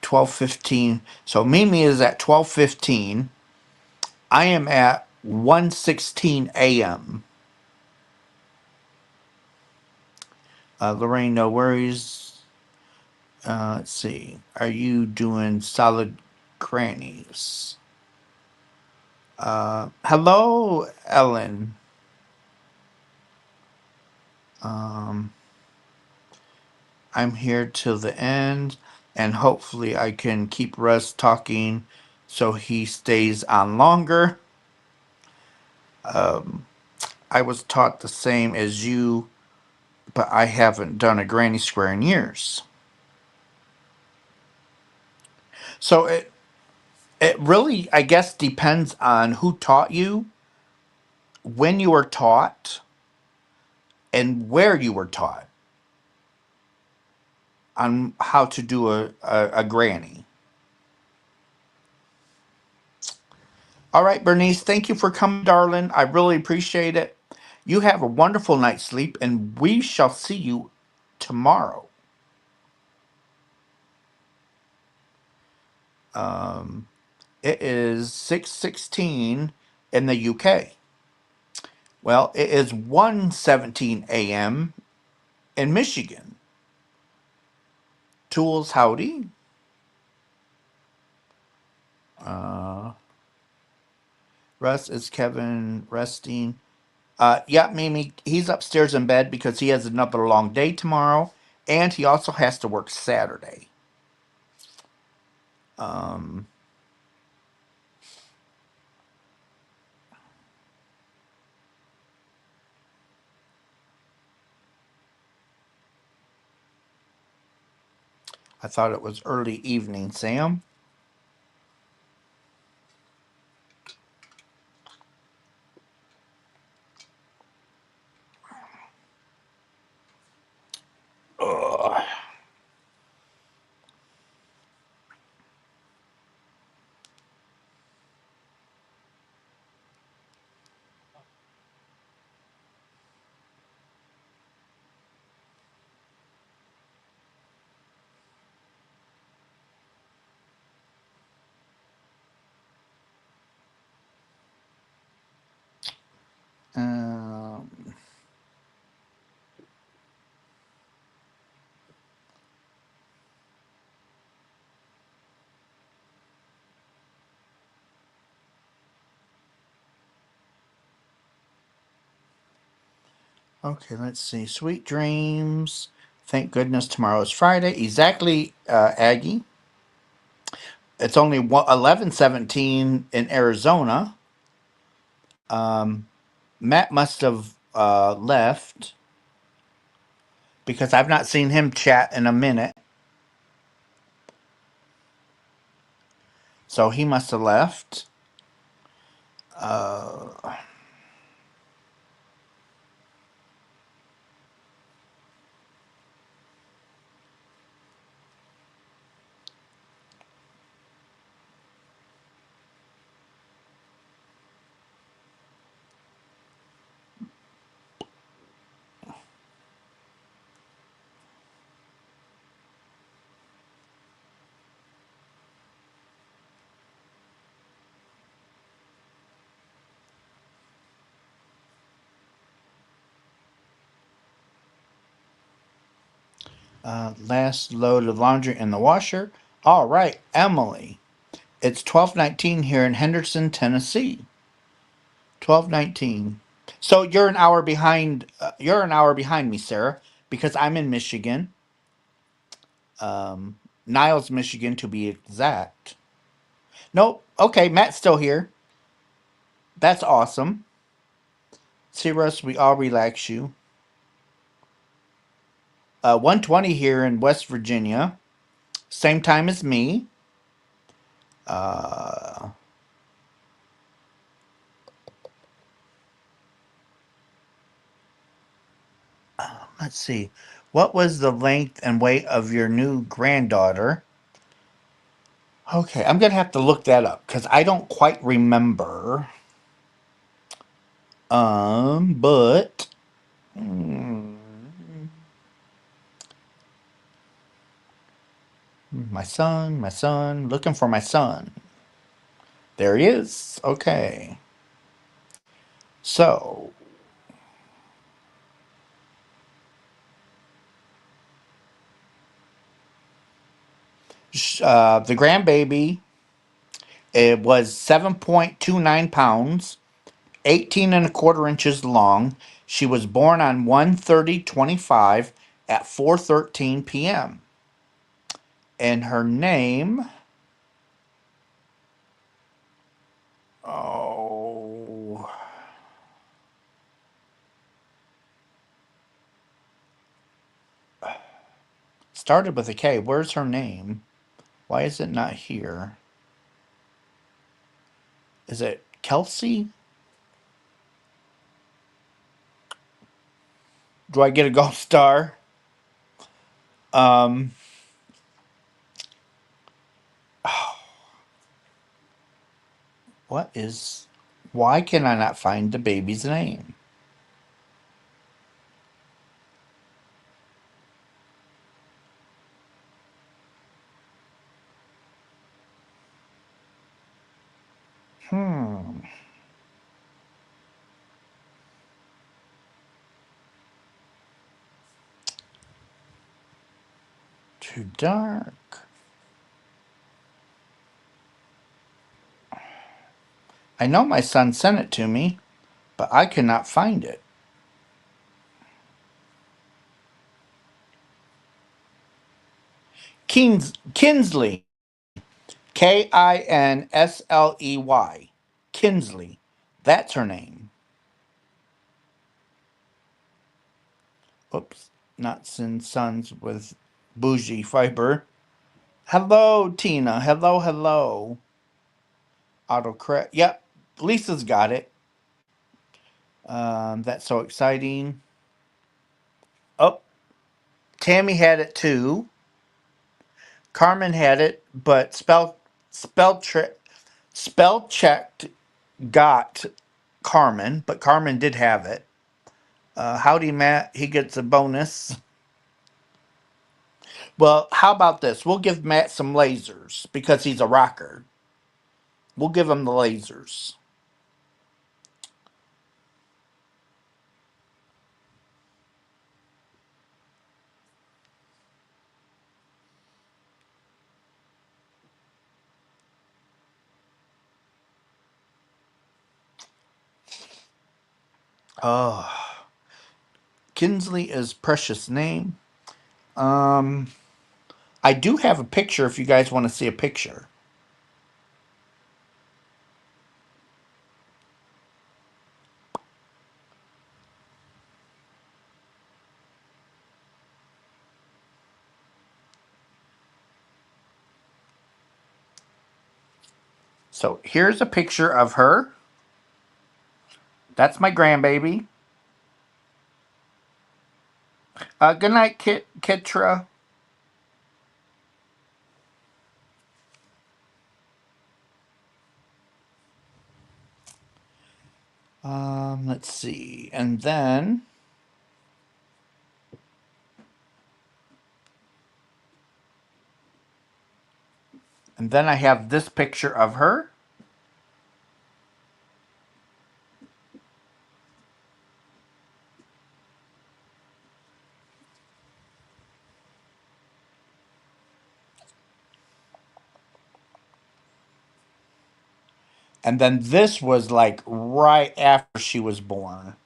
12:15. So Mimi is at 12:15. I am at 1:16 a.m. Lorraine, no worries. Let's see. Are you doing solid crannies? Hello, Ellen. Um, I'm here till the end, and hopefully I can keep Russ talking so he stays on longer. Um, I was taught the same as you, but I haven't done a granny square in years. So it really, I guess, depends on who taught you, when you were taught, and where you were taught on how to do a granny. All right, Bernice, thank you for coming, darling. I really appreciate it. You have a wonderful night's sleep, and we shall see you tomorrow. Um, It is 6:16 in the UK. Well, it is 1:17 a.m. in Michigan. Tools howdy. Uh, Russ, is Kevin resting? Yeah, Mimi, he's upstairs in bed because he has another long day tomorrow, and he also has to work Saturday. Um, I thought it was early evening, Sam. Ugh. Um, okay, let's see. Sweet dreams. Thank goodness tomorrow is Friday. Exactly, Aggie. It's only 11:17 in Arizona. Um, Matt must have left because I've not seen him chat in a minute. So he must have left. Uh, last load of laundry in the washer. All right, Emily. It's 12:19 here in Henderson, Tennessee. 12:19. So you're an hour behind. You're an hour behind me, Sarah, because I'm in Michigan. Um, Niles, Michigan, to be exact. Nope. Okay, Matt's still here. That's awesome. See, Russ, we all relax you. 1:20 here in West Virginia. Same time as me. Uh, let's see. What was the length and weight of your new granddaughter? Okay, I'm gonna have to look that up because I don't quite remember. But mm, my son, looking for my son. There he is. Okay, so the grandbaby, it was 7.29 pounds, 18 and a quarter inches long. She was born on 1/30/25 at 4:13 p.m. And her name, oh, started with a K. Where's her name? Why is it not here? Is it Kelsey? Do I get a gold star? Um, what is. Why can I not find the baby's name? Hmm. Too dark. I know my son sent it to me, but I cannot find it. Kinsley. Kinsley. Kinsley. That's her name. Oops. Not Sin Sons with Bougie Fiber. Hello, Tina. Hello, hello. Autocorrect. Yep. Lisa's got it. That's so exciting. Oh, Tammy had it too. Carmen had it, but spell checked got Carmen, but Carmen did have it. Howdy, Matt. He gets a bonus. Well, how about this? We'll give Matt some lasers because he's a rocker. We'll give him the lasers. Oh, Kinsley is precious name. Um, I do have a picture if you guys want to see a picture. So here's a picture of her. That's my grandbaby. Good night, Kitra. Let's see. And then I have this picture of her. And then this was like right after she was born.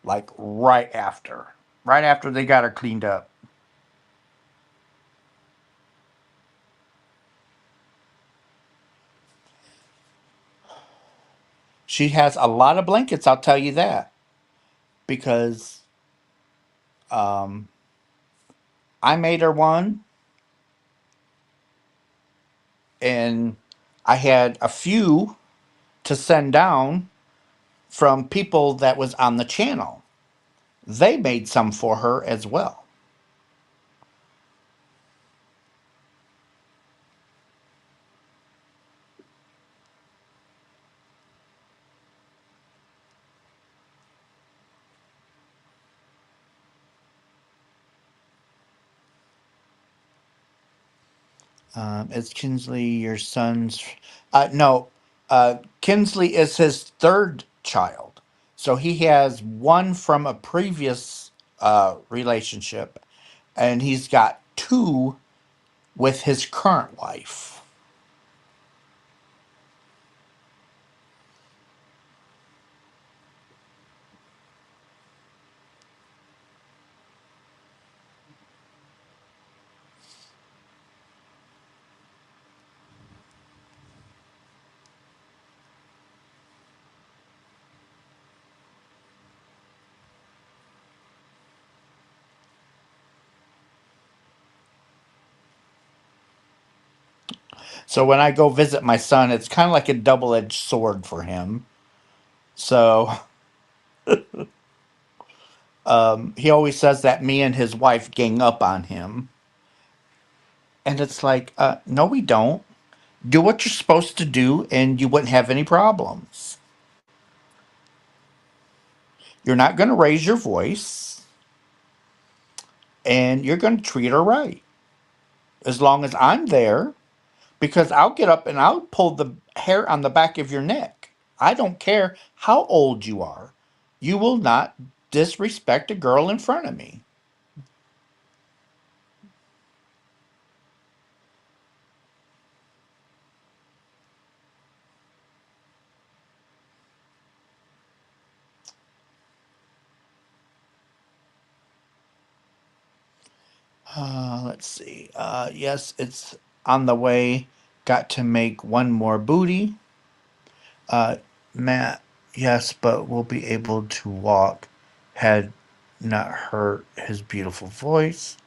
Like right after. Right after they got her cleaned up. She has a lot of blankets, I'll tell you that. Because um, I made her one and I had a few to send down from people that was on the channel. They made some for her as well. Is Kinsley your son's? No, Kinsley is his third child. So he has one from a previous relationship, and he's got two with his current wife. So when I go visit my son, it's kind of like a double edged sword for him. So he always says that me and his wife gang up on him. And it's like, no, we don't. Do what you're supposed to do, and you wouldn't have any problems. You're not going to raise your voice, and you're going to treat her right. As long as I'm there, because I'll get up and I'll pull the hair on the back of your neck. I don't care how old you are. You will not disrespect a girl in front of me. Let's see. Yes, it's on the way. Got to make one more booty. Uh, Matt, yes, but we'll be able to walk. Had not hurt his beautiful voice.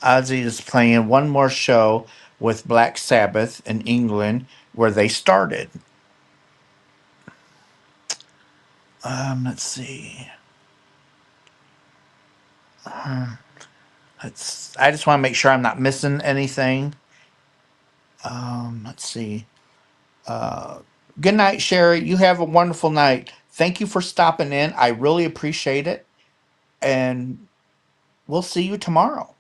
Ozzy is playing one more show with Black Sabbath in England where they started. Let's see. I just want to make sure I'm not missing anything. Let's see. Uh, Good night, Sherry. You have a wonderful night. Thank you for stopping in. I really appreciate it. And we'll see you tomorrow.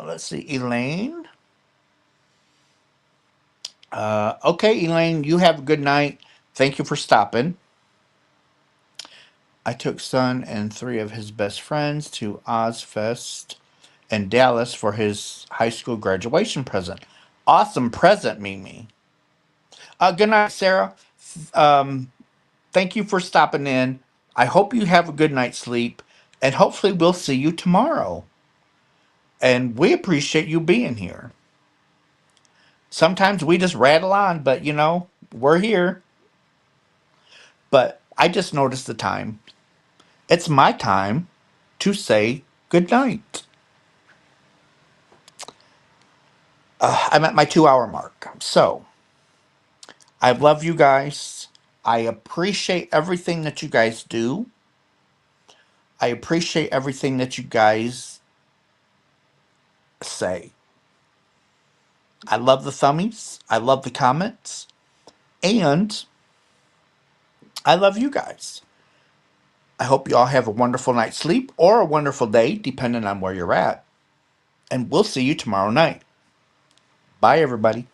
Let's see. Elaine. Okay, Elaine, you have a good night. Thank you for stopping. I took Son and three of his best friends to Ozfest in Dallas for his high school graduation present. Awesome present, Mimi. Good night, Sarah. Um, Thank you for stopping in. I hope you have a good night's sleep, and hopefully, we'll see you tomorrow. And we appreciate you being here. Sometimes we just rattle on, but we're here. But I just noticed the time. It's my time to say good night. I'm at my 2 hour mark. So I love you guys. I appreciate everything that you guys do. I appreciate everything that you guys say. I love the thummies. I love the comments. And I love you guys. I hope you all have a wonderful night's sleep or a wonderful day, depending on where you're at. And we'll see you tomorrow night. Bye, everybody.